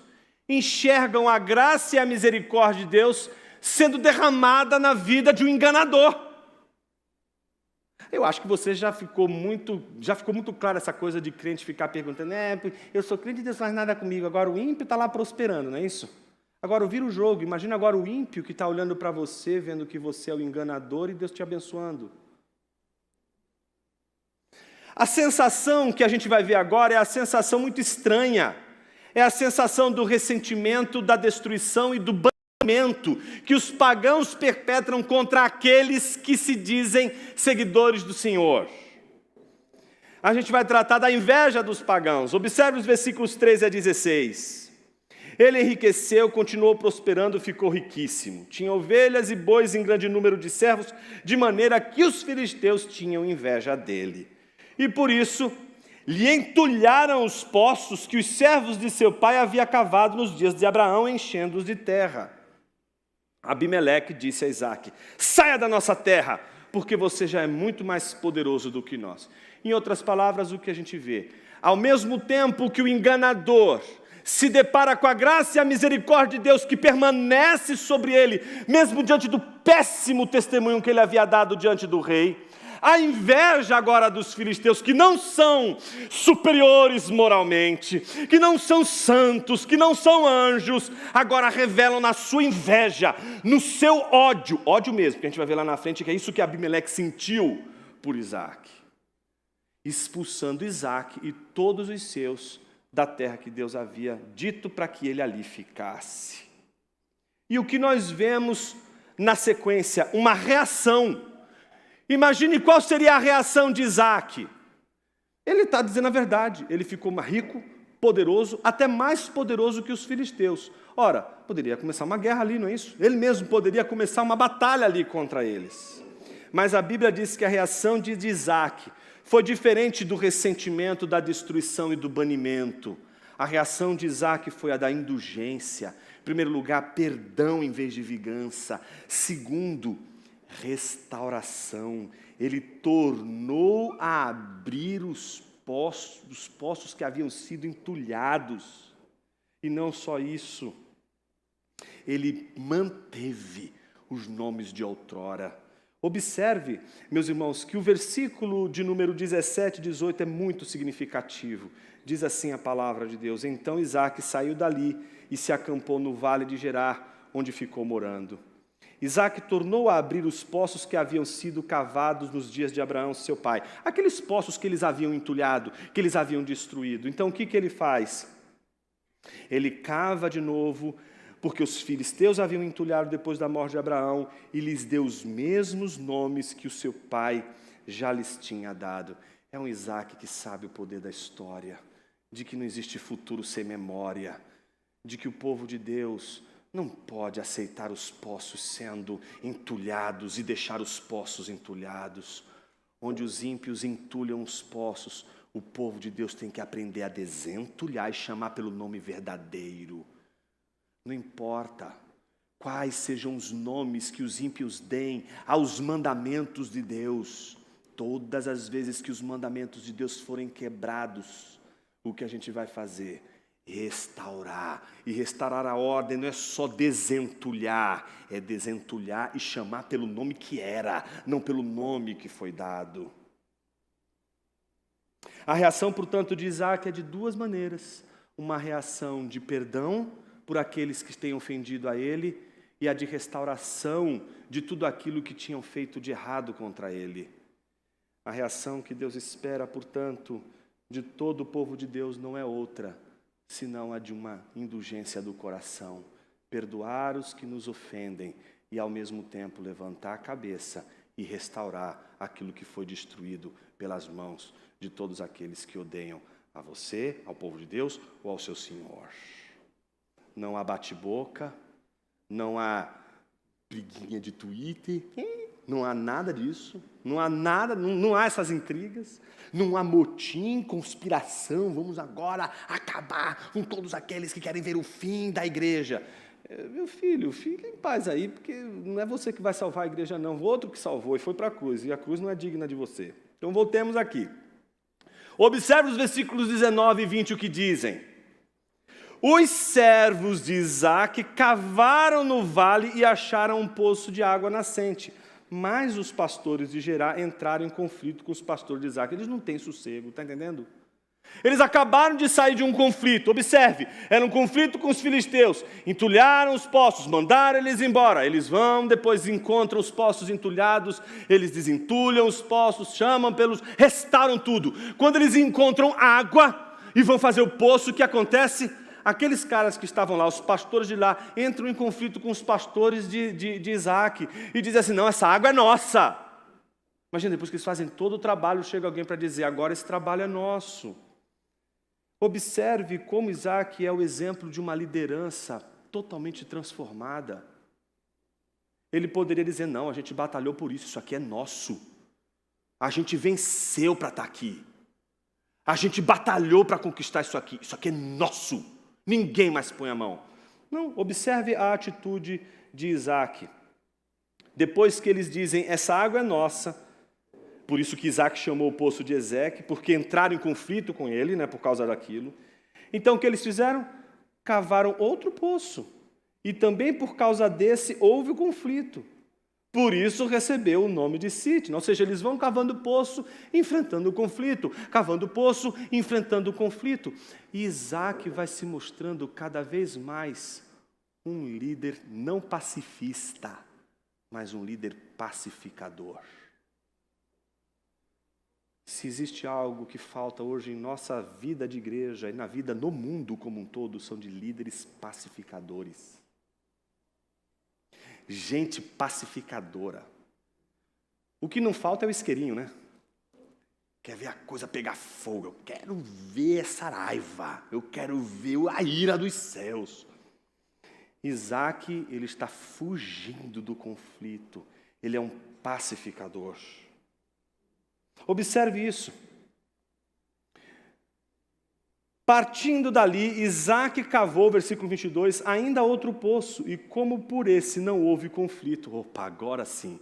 enxergam a graça e a misericórdia de Deus sendo derramada na vida de um enganador. Eu acho que você já ficou muito claro essa coisa de crente ficar perguntando, eu sou crente e Deus não faz nada comigo, agora o ímpio está lá prosperando, não é isso? Agora vira o jogo, imagina agora o ímpio que está olhando para você, vendo que você é o enganador e Deus te abençoando. A sensação que a gente vai ver agora é a sensação muito estranha, é a sensação do ressentimento, da destruição e do banimento que os pagãos perpetram contra aqueles que se dizem seguidores do Senhor. A gente vai tratar da inveja dos pagãos. Observe os versículos 13 a 16. Ele enriqueceu, continuou prosperando, ficou riquíssimo. Tinha ovelhas e bois em grande número de servos, de maneira que os filisteus tinham inveja dele. E por isso lhe entulharam os poços que os servos de seu pai haviam cavado nos dias de Abraão, enchendo-os de terra. Abimeleque disse a Isaque: saia da nossa terra, porque você já é muito mais poderoso do que nós. Em outras palavras, o que a gente vê? Ao mesmo tempo que o enganador se depara com a graça e a misericórdia de Deus que permanece sobre ele, mesmo diante do péssimo testemunho que ele havia dado diante do rei, a inveja agora dos filisteus, que não são superiores moralmente, que não são santos, que não são anjos, agora revelam na sua inveja, no seu ódio mesmo, que a gente vai ver lá na frente, que é isso que Abimeleque sentiu por Isaque, expulsando Isaque e todos os seus da terra que Deus havia dito para que ele ali ficasse. E o que nós vemos na sequência? Uma reação. Imagine qual seria a reação de Isaque. Ele está dizendo a verdade, ele ficou rico, poderoso, até mais poderoso que os filisteus. Ora, poderia começar uma guerra ali, não é isso? Ele mesmo poderia começar uma batalha ali contra eles. Mas a Bíblia diz que a reação de Isaque foi diferente do ressentimento, da destruição e do banimento. A reação de Isaque foi a da indulgência. Em primeiro lugar, perdão em vez de vingança. Segundo, restauração. Ele tornou a abrir os poços que haviam sido entulhados. E não só isso, ele manteve os nomes de outrora. Observe, meus irmãos, que o versículo de número 17 e 18 é muito significativo. Diz assim a palavra de Deus: então Isaque saiu dali e se acampou no vale de Gerar, onde ficou morando. Isaque tornou a abrir os poços que haviam sido cavados nos dias de Abraão, seu pai. Aqueles poços que eles haviam entulhado, que eles haviam destruído. Então o que ele faz? Ele cava de novo, porque os filisteus haviam entulhado depois da morte de Abraão, e lhes deu os mesmos nomes que o seu pai já lhes tinha dado. É um Isaque que sabe o poder da história, de que não existe futuro sem memória, de que o povo de Deus não pode aceitar os poços sendo entulhados e deixar os poços entulhados. Onde os ímpios entulham os poços, o povo de Deus tem que aprender a desentulhar e chamar pelo nome verdadeiro. Não importa quais sejam os nomes que os ímpios deem aos mandamentos de Deus, todas as vezes que os mandamentos de Deus forem quebrados, o que a gente vai fazer? Restaurar. E restaurar a ordem não é só desentulhar, é desentulhar e chamar pelo nome que era, não pelo nome que foi dado. A reação, portanto, de Isaque é de duas maneiras. Uma reação de perdão por aqueles que têm ofendido a ele, e a de restauração de tudo aquilo que tinham feito de errado contra ele. A reação que Deus espera, portanto, de todo o povo de Deus não é outra, senão a de uma indulgência do coração. Perdoar os que nos ofendem e, ao mesmo tempo, levantar a cabeça e restaurar aquilo que foi destruído pelas mãos de todos aqueles que odeiam a você, ao povo de Deus ou ao seu Senhor. Não há bate-boca, não há briguinha de Twitter, não há nada disso, não há nada, não há essas intrigas, não há motim, conspiração, vamos agora acabar com todos aqueles que querem ver o fim da igreja. Meu filho, fique em paz aí, porque não é você que vai salvar a igreja não, o outro que salvou e foi para a cruz, e a cruz não é digna de você. Então voltemos aqui. Observe os versículos 19 e 20 o que dizem. Os servos de Isaque cavaram no vale e acharam um poço de água nascente. Mas os pastores de Gerá entraram em conflito com os pastores de Isaque. Eles não têm sossego, está entendendo? Eles acabaram de sair de um conflito. Observe, era um conflito com os filisteus. Entulharam os poços, mandaram eles embora. Eles vão, depois encontram os poços entulhados, eles desentulham os poços, chamam pelos, restauram tudo. Quando eles encontram água e vão fazer o poço, o que acontece? Aqueles caras que estavam lá, os pastores de lá, entram em conflito com os pastores de Isaque e dizem assim, não, essa água é nossa. Imagina, depois que eles fazem todo o trabalho, chega alguém para dizer, agora esse trabalho é nosso. Observe como Isaque é o exemplo de uma liderança totalmente transformada. Ele poderia dizer, não, a gente batalhou por isso aqui é nosso. A gente venceu para estar aqui. A gente batalhou para conquistar isso aqui é nosso. Ninguém mais põe a mão. Não, observe a atitude de Isaque. Depois que eles dizem, essa água é nossa, por isso que Isaque chamou o poço de Ezeque, porque entraram em conflito com ele, por causa daquilo. Então o que eles fizeram? Cavaram outro poço. E também por causa desse houve o conflito. Por isso recebeu o nome de Sitna. Ou seja, eles vão cavando poço, enfrentando o conflito. Cavando poço, enfrentando o conflito. E Isaque vai se mostrando cada vez mais um líder não pacifista, mas um líder pacificador. Se existe algo que falta hoje em nossa vida de igreja e na vida no mundo como um todo, são de líderes pacificadores. Gente pacificadora. O que não falta é o isqueirinho, Quer ver a coisa pegar fogo. Eu quero ver essa raiva. Eu quero ver a ira dos céus. Isaque, ele está fugindo do conflito. Ele é um pacificador. Observe isso. Partindo dali, Isaque cavou, versículo 22, ainda outro poço, e como por esse não houve conflito. Opa, agora sim.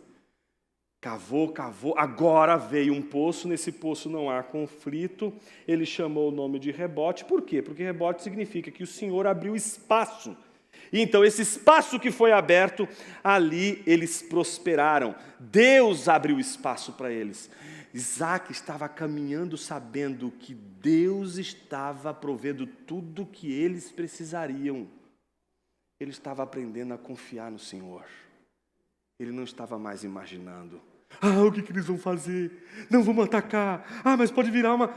Cavou, agora veio um poço, nesse poço não há conflito. Ele chamou o nome de Rebote. Por quê? Porque Rebote significa que o Senhor abriu espaço. E então, esse espaço que foi aberto, ali eles prosperaram. Deus abriu espaço para eles. Isaque estava caminhando sabendo que Deus estava provendo tudo o que eles precisariam. Ele estava aprendendo a confiar no Senhor. Ele não estava mais imaginando. O que eles vão fazer? Não, vamos atacar. Mas pode virar uma...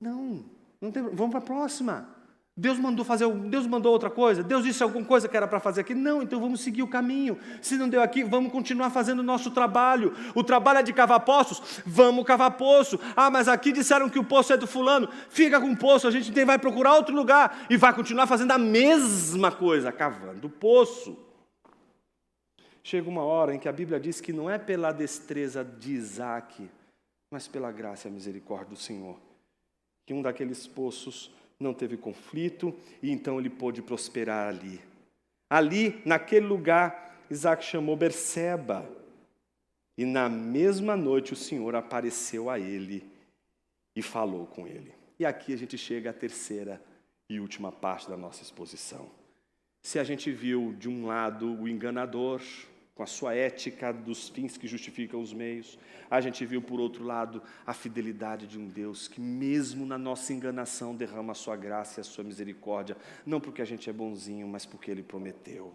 Não tem... Vamos para a próxima. Deus mandou outra coisa? Deus disse alguma coisa que era para fazer aqui? Não, então vamos seguir o caminho. Se não deu aqui, vamos continuar fazendo o nosso trabalho. O trabalho é de cavar poços? Vamos cavar poço. Mas aqui disseram que o poço é do fulano. Fica com o poço, a gente vai procurar outro lugar. E vai continuar fazendo a mesma coisa, cavando poço. Chega uma hora em que a Bíblia diz que não é pela destreza de Isaque, mas pela graça e a misericórdia do Senhor, que um daqueles poços não teve conflito, e então ele pôde prosperar ali. Ali, naquele lugar, Isaque chamou Berseba, e na mesma noite o Senhor apareceu a ele e falou com ele. E aqui a gente chega à terceira e última parte da nossa exposição. Se a gente viu, de um lado, o enganador, com a sua ética dos fins que justificam os meios, a gente viu, por outro lado, a fidelidade de um Deus que, mesmo na nossa enganação, derrama a sua graça e a sua misericórdia, não porque a gente é bonzinho, mas porque Ele prometeu.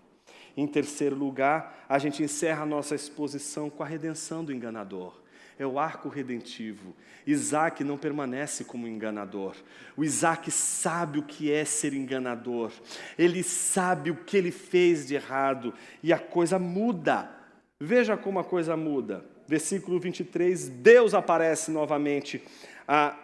Em terceiro lugar, a gente encerra a nossa exposição com a redenção do enganador. É o arco redentivo. Isaque não permanece como enganador. O Isaque sabe o que é ser enganador. Ele sabe o que ele fez de errado. E a coisa muda. Veja como a coisa muda. versículo 23, Deus aparece novamente a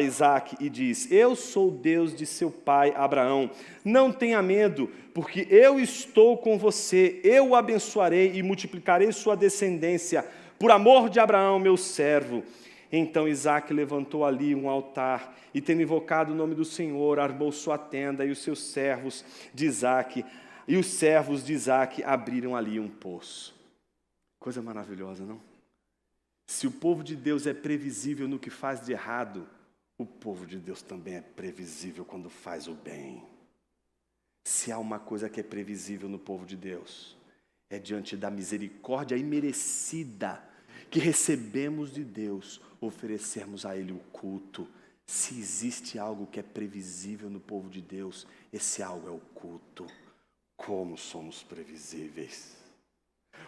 Isaac e diz: eu sou o Deus de seu pai Abraão, não tenha medo, porque eu estou com você, eu o abençoarei e multiplicarei sua descendência, por amor de Abraão, meu servo. Então Isaac levantou ali um altar, e tendo invocado o nome do Senhor, armou sua tenda, e os servos de Isaac abriram ali um poço. Coisa maravilhosa, não? Se o povo de Deus é previsível no que faz de errado, o povo de Deus também é previsível quando faz o bem. Se há uma coisa que é previsível no povo de Deus, é diante da misericórdia imerecida que recebemos de Deus, oferecermos a Ele o culto. Se existe algo que é previsível no povo de Deus, esse algo é o culto. Como somos previsíveis!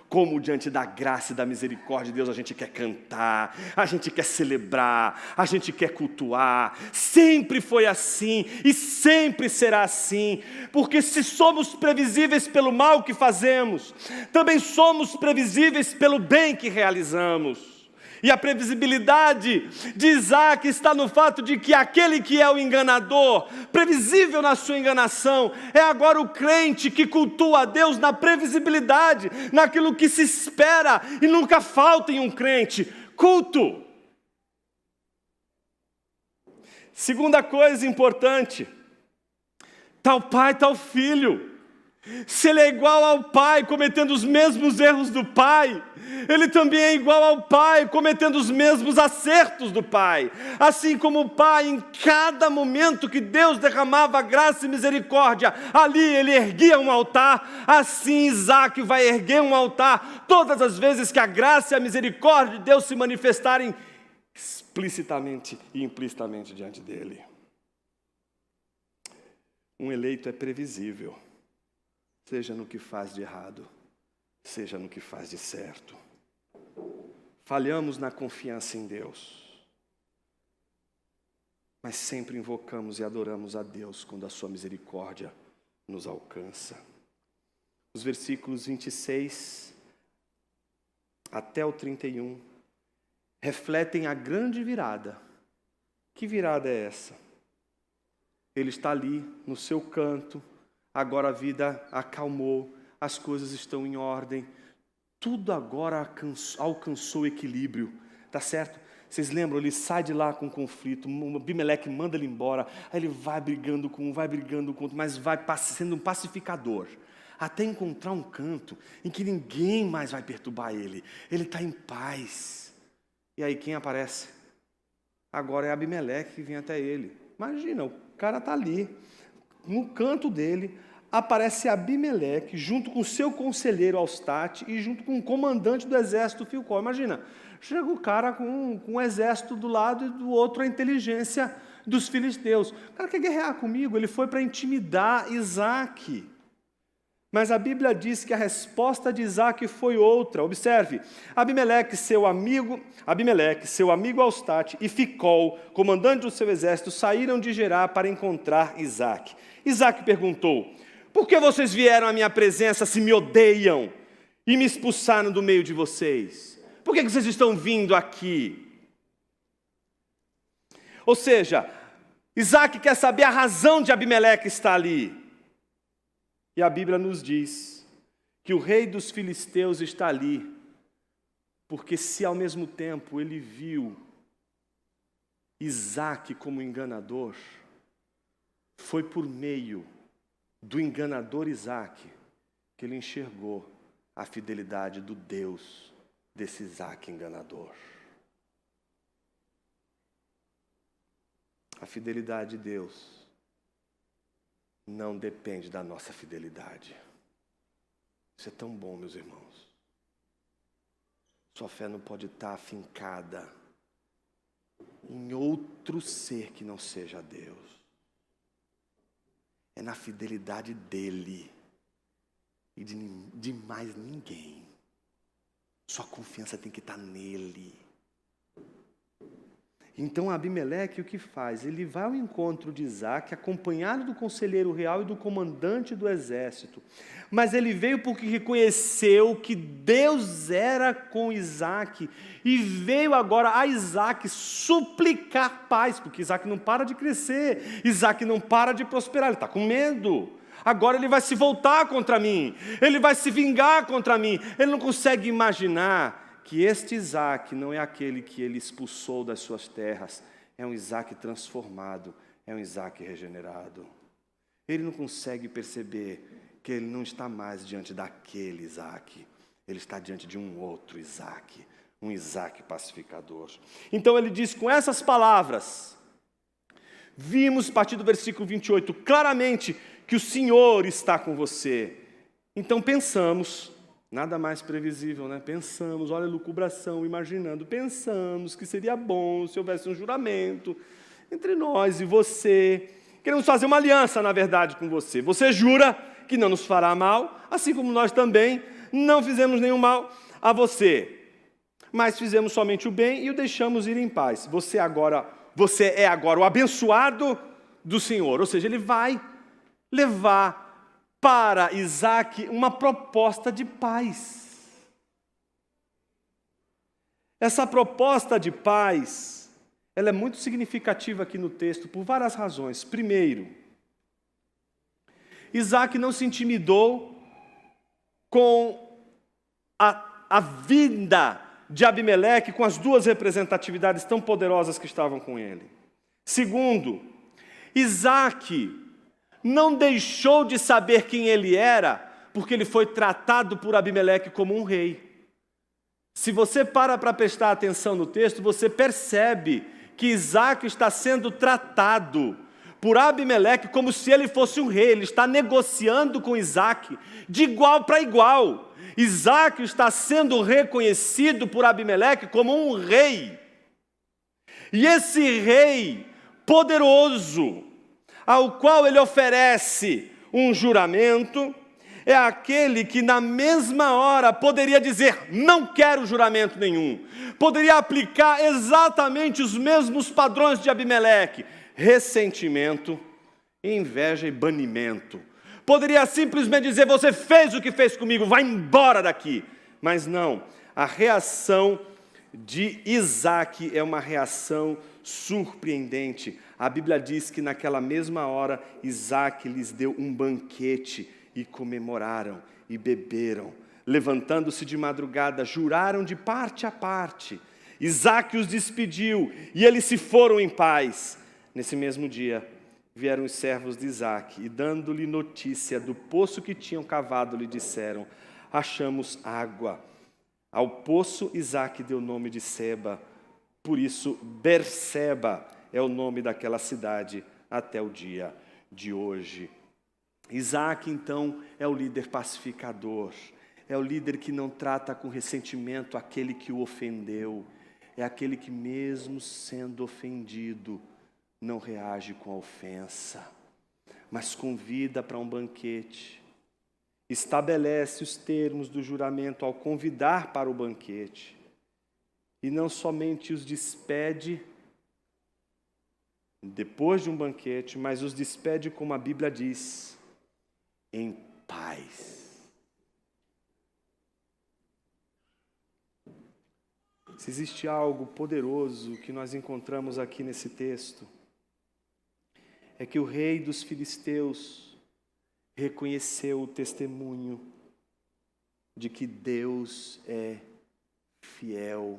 Como diante da graça e da misericórdia de Deus a gente quer cantar, a gente quer celebrar, a gente quer cultuar. Sempre foi assim e sempre será assim, porque se somos previsíveis pelo mal que fazemos, também somos previsíveis pelo bem que realizamos. E a previsibilidade de Isaac está no fato de que aquele que é o enganador, previsível na sua enganação, é agora o crente que cultua a Deus na previsibilidade, naquilo que se espera e nunca falta em um crente: culto. Segunda coisa importante: tal pai, tal filho. Se ele é igual ao pai, cometendo os mesmos erros do pai, ele também é igual ao pai, cometendo os mesmos acertos do pai. Assim como o pai, em cada momento que Deus derramava graça e misericórdia, ali ele erguia um altar, assim Isaac vai erguer um altar todas as vezes que a graça e a misericórdia de Deus se manifestarem explicitamente e implicitamente diante dele. Um eleito é previsível, seja no que faz de errado, seja no que faz de certo. Falhamos na confiança em Deus, mas sempre invocamos e adoramos a Deus quando a sua misericórdia nos alcança. Os versículos 26 até o 31 refletem a grande virada. Que virada é essa? Ele está ali no seu canto, agora a vida acalmou, as coisas estão em ordem, tudo agora alcançou equilíbrio, tá certo? Vocês lembram, ele sai de lá com conflito, Abimeleque manda ele embora, aí ele vai brigando com um, mas vai sendo um pacificador, até encontrar um canto em que ninguém mais vai perturbar ele está em paz. E aí quem aparece? Agora é Abimeleque que vem até ele. Imagina, o cara está ali, no canto dele, aparece Abimeleque, junto com o seu conselheiro Alstate e junto com o comandante do exército Filcol. Imagina, chega o cara com um exército do lado e do outro a inteligência dos filisteus. O cara quer guerrear comigo, ele foi para intimidar Isaac. Mas a Bíblia diz que a resposta de Isaac foi outra. Observe, Abimeleque, seu amigo Alstate e Ficol, comandante do seu exército, saíram de Gerar para encontrar Isaac. Isaac perguntou: por que vocês vieram à minha presença se me odeiam e me expulsaram do meio de vocês? Por que vocês estão vindo aqui? Ou seja, Isaac quer saber a razão de Abimeleque estar ali. E a Bíblia nos diz que o rei dos filisteus está ali, porque se ao mesmo tempo ele viu Isaac como enganador, foi por meio do enganador Isaac que ele enxergou a fidelidade do Deus desse Isaac enganador. A fidelidade de Deus não depende da nossa fidelidade. Isso é tão bom, meus irmãos. Sua fé não pode estar afincada em outro ser que não seja Deus. É na fidelidade dele e de mais ninguém. Sua confiança tem que estar nele. Então Abimeleque o que faz? Ele vai ao encontro de Isaque, acompanhado do conselheiro real e do comandante do exército. Mas ele veio porque reconheceu que Deus era com Isaque e veio agora a Isaque suplicar paz, porque Isaque não para de crescer, Isaque não para de prosperar, ele está com medo. Agora ele vai se voltar contra mim, ele vai se vingar contra mim. Ele não consegue imaginar que este Isaque não é aquele que ele expulsou das suas terras, é um Isaque transformado, é um Isaque regenerado. Ele não consegue perceber que ele não está mais diante daquele Isaque, ele está diante de um outro Isaque, um Isaque pacificador. Então ele diz com essas palavras, vimos, a partir do versículo 28, claramente que o Senhor está com você. Então pensamos, nada mais previsível, né? Pensamos, olha a lucubração, imaginando, pensamos que seria bom se houvesse um juramento entre nós e você. Queremos fazer uma aliança, na verdade, com você. Você jura que não nos fará mal, assim como nós também não fizemos nenhum mal a você. Mas fizemos somente o bem e o deixamos ir em paz. Você é agora o abençoado do Senhor. Ou seja, ele vai levar para Isaque uma proposta de paz. Essa proposta de paz, ela é muito significativa aqui no texto por várias razões. Primeiro, Isaque não se intimidou com a vinda de Abimeleque, com as duas representatividades tão poderosas que estavam com ele. Segundo, Isaque não deixou de saber quem ele era, porque ele foi tratado por Abimeleque como um rei. Se você para prestar atenção no texto, você percebe que Isaque está sendo tratado por Abimeleque como se ele fosse um rei. Ele está negociando com Isaque de igual para igual. Isaque está sendo reconhecido por Abimeleque como um rei. E esse rei poderoso, ao qual ele oferece um juramento, é aquele que na mesma hora poderia dizer, não quero juramento nenhum. Poderia aplicar exatamente os mesmos padrões de Abimeleque, ressentimento, inveja e banimento. Poderia simplesmente dizer, você fez o que fez comigo, vai embora daqui. Mas não, a reação de Isaque é uma reação surpreendente. A Bíblia diz que naquela mesma hora, Isaque lhes deu um banquete e comemoraram e beberam. Levantando-se de madrugada, juraram de parte a parte. Isaque os despediu e eles se foram em paz. Nesse mesmo dia, vieram os servos de Isaque e, dando-lhe notícia do poço que tinham cavado, lhe disseram, achamos água. Ao poço, Isaque deu o nome de Seba, por isso Berseba é o nome daquela cidade até o dia de hoje. Isaque, então, é o líder pacificador, é o líder que não trata com ressentimento aquele que o ofendeu, é aquele que, mesmo sendo ofendido, não reage com a ofensa, mas convida para um banquete, estabelece os termos do juramento ao convidar para o banquete, e não somente os despede depois de um banquete, mas os despede, como a Bíblia diz, em paz. Se existe algo poderoso que nós encontramos aqui nesse texto, é que o rei dos filisteus reconheceu o testemunho de que Deus é fiel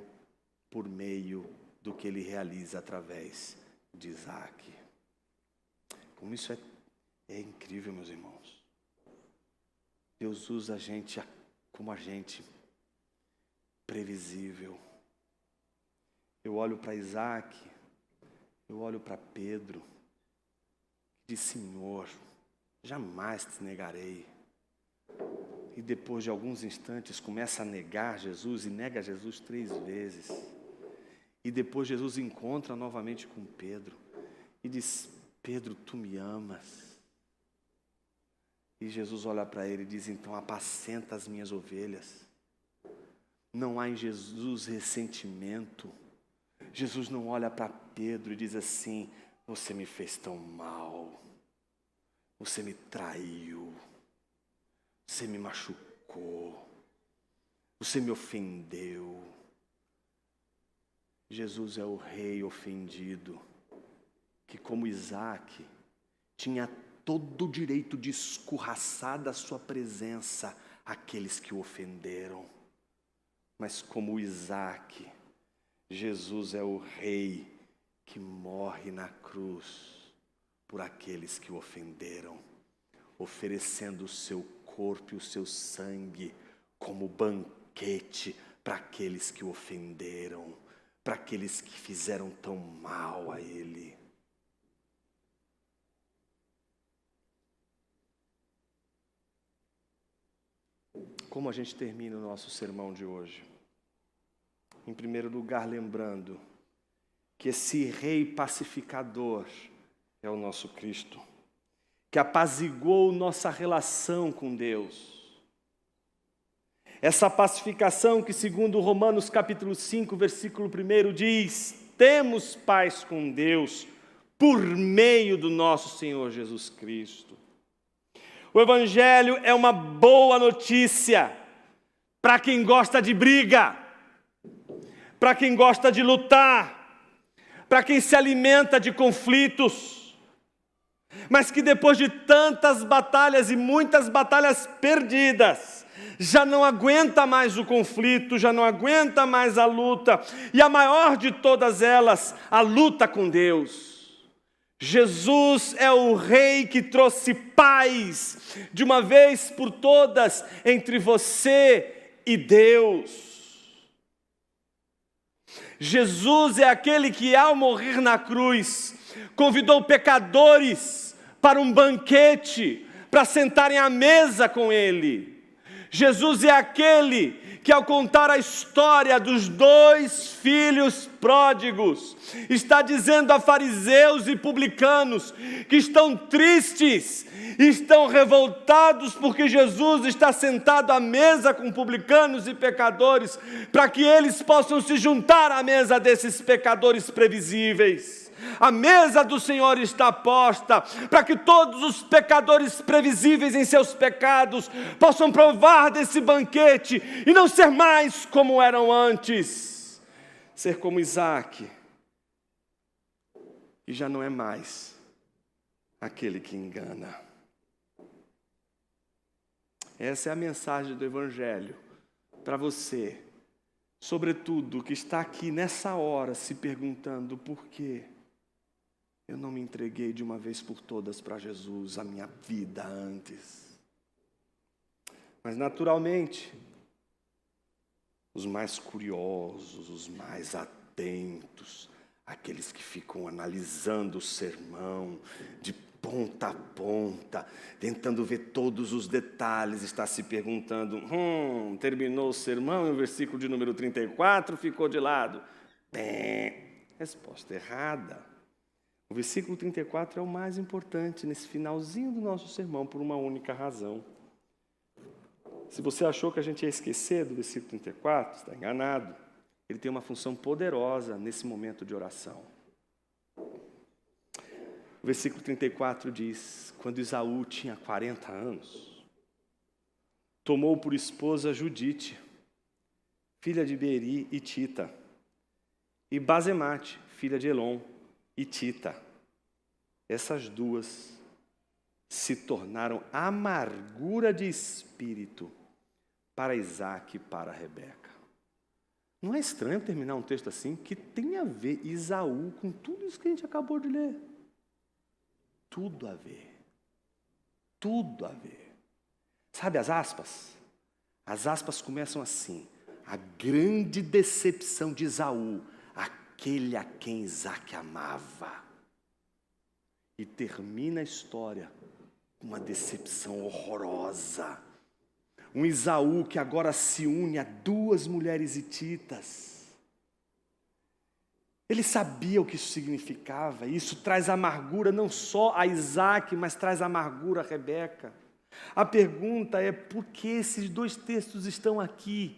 por meio do que ele realiza através de Isaque. Como isso é incrível, meus irmãos. Deus usa a gente como a gente previsível. Eu olho para Isaque, eu olho para Pedro, e diz, Senhor, jamais te negarei. E depois de alguns instantes começa a negar Jesus e nega Jesus 3 vezes. E depois Jesus encontra novamente com Pedro e diz, Pedro, tu me amas? E Jesus olha para ele e diz, então apacenta as minhas ovelhas. Não há em Jesus ressentimento. Jesus não olha para Pedro e diz assim: você me fez tão mal, você me traiu, você me machucou, você me ofendeu. Jesus é o rei ofendido, que como Isaac, tinha todo o direito de escorraçar da sua presença aqueles que o ofenderam. Mas como Isaac, Jesus é o rei que morre na cruz por aqueles que o ofenderam, oferecendo o seu corpo e o seu sangue como banquete para aqueles que o ofenderam, para aqueles que fizeram tão mal a ele. Como a gente termina o nosso sermão de hoje? Em primeiro lugar, lembrando que esse rei pacificador é o nosso Cristo, que apaziguou nossa relação com Deus. Essa pacificação que, segundo Romanos capítulo 5, versículo 1, diz: temos paz com Deus por meio do nosso Senhor Jesus Cristo. O Evangelho é uma boa notícia para quem gosta de briga, para quem gosta de lutar, para quem se alimenta de conflitos, mas que depois de tantas batalhas e muitas batalhas perdidas, já não aguenta mais o conflito, já não aguenta mais a luta, e a maior de todas elas, a luta com Deus. Jesus é o Rei que trouxe paz, de uma vez por todas, entre você e Deus. Jesus é aquele que, ao morrer na cruz, convidou pecadores para um banquete, para sentarem à mesa com Ele. Jesus é aquele que, ao contar a história dos 2 filhos pródigos, está dizendo a fariseus e publicanos que estão tristes, estão revoltados porque Jesus está sentado à mesa com publicanos e pecadores, para que eles possam se juntar à mesa desses pecadores previsíveis. A mesa do Senhor está posta para que todos os pecadores previsíveis em seus pecados possam provar desse banquete e não ser mais como eram antes. Ser como Isaac, que já não é mais aquele que engana. Essa é a mensagem do Evangelho para você, sobretudo que está aqui nessa hora se perguntando por quê eu não me entreguei de uma vez por todas para Jesus, a minha vida antes. Mas naturalmente, os mais curiosos, os mais atentos, aqueles que ficam analisando o sermão de ponta a ponta, tentando ver todos os detalhes, está se perguntando: terminou o sermão e o versículo de número 34 ficou de lado. Resposta errada. O versículo 34 é o mais importante nesse finalzinho do nosso sermão, por uma única razão. Se você achou que a gente ia esquecer do versículo 34, está enganado. Ele tem uma função poderosa nesse momento de oração. O versículo 34 diz: quando Esaú tinha 40 anos, tomou por esposa Judite, filha de Beeri e Tita, e Basemate, filha de Elon, e Tita. Essas duas se tornaram amargura de espírito para Isaac e para Rebeca. Não é estranho terminar um texto assim, que tem a ver Esaú com tudo isso que a gente acabou de ler? Tudo a ver. Tudo a ver. Sabe as aspas? As aspas começam assim: a grande decepção de Esaú, aquele a quem Isaac amava. E termina a história com uma decepção horrorosa. Um Esaú que agora se une a 2 mulheres hititas. Ele sabia o que isso significava. Isso traz amargura não só a Isaac, mas traz amargura a Rebeca. A pergunta é: por que esses 2 textos estão aqui?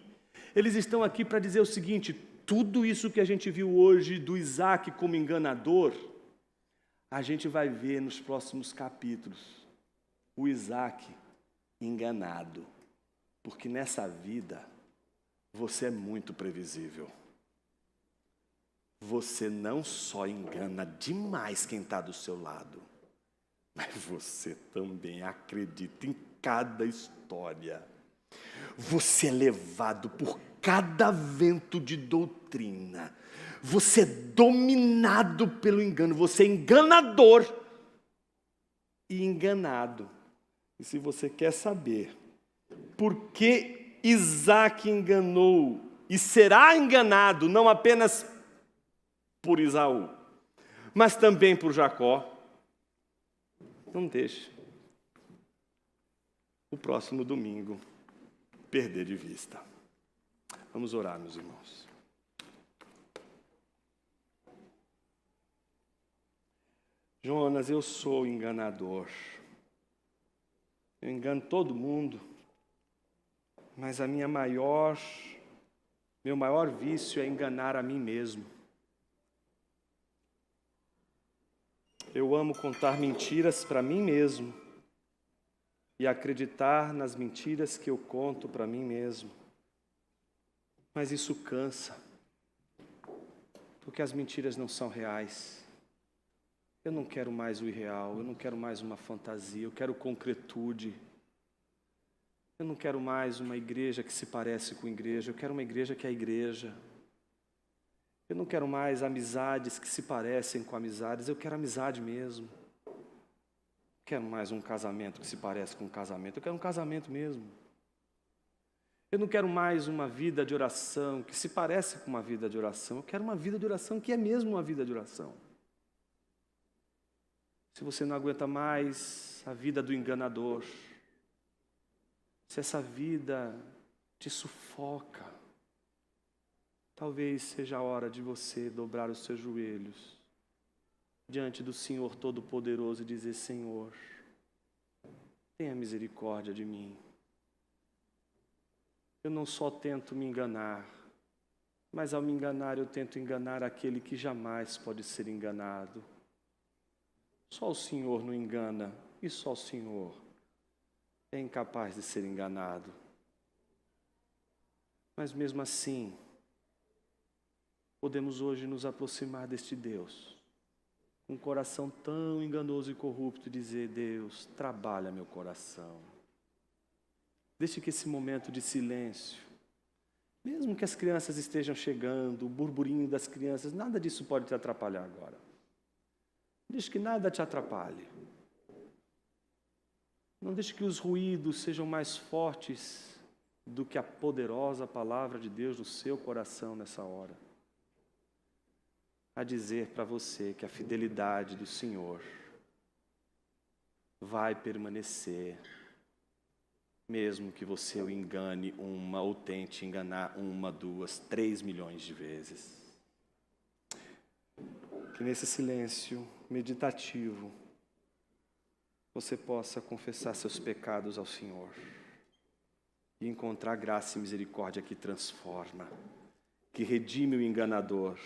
Eles estão aqui para dizer o seguinte: tudo isso que a gente viu hoje do Isaac como enganador, a gente vai ver nos próximos capítulos o Isaac enganado. Porque nessa vida, você é muito previsível. Você não só engana demais quem está do seu lado, mas você também acredita em cada história. Você é levado por cada vento de doutrina. Você é dominado pelo engano. Você é enganador e enganado. E se você quer saber por que Isaac enganou e será enganado, não apenas por Esaú, mas também por Jacó, não deixe o próximo domingo perder de vista. Vamos orar, meus irmãos. Jonas, eu sou enganador. Eu engano todo mundo, mas meu maior vício é enganar a mim mesmo. Eu amo contar mentiras para mim mesmo e acreditar nas mentiras que eu conto para mim mesmo. Mas isso cansa, porque as mentiras não são reais. Eu não quero mais o irreal, eu não quero mais uma fantasia, eu quero concretude. Eu não quero mais uma igreja que se parece com igreja, eu quero uma igreja que é igreja. Eu não quero mais amizades que se parecem com amizades, eu quero amizade mesmo. Eu quero mais um casamento que se parece com um casamento, eu quero um casamento mesmo. Eu não quero mais uma vida de oração que se parece com uma vida de oração, eu quero uma vida de oração que é mesmo uma vida de oração. Se você não aguenta mais a vida do enganador, se essa vida te sufoca, talvez seja a hora de você dobrar os seus joelhos diante do Senhor Todo-Poderoso e dizer: Senhor, tenha misericórdia de mim. Eu não só tento me enganar, mas ao me enganar eu tento enganar aquele que jamais pode ser enganado. Só o Senhor não engana e só o Senhor é incapaz de ser enganado. Mas mesmo assim, podemos hoje nos aproximar deste Deus, com um coração tão enganoso e corrupto, e dizer: Deus, trabalha meu coração. Deixe que esse momento de silêncio, mesmo que as crianças estejam chegando, o burburinho das crianças, nada disso pode te atrapalhar agora. Deixe que nada te atrapalhe. Não deixe que os ruídos sejam mais fortes do que a poderosa palavra de Deus no seu coração nessa hora. A dizer para você que a fidelidade do Senhor vai permanecer, mesmo que você o engane uma ou tente enganar 1, 2, 3 milhões de vezes. Que nesse silêncio meditativo você possa confessar seus pecados ao Senhor e encontrar graça e misericórdia que transforma, que redime o enganador,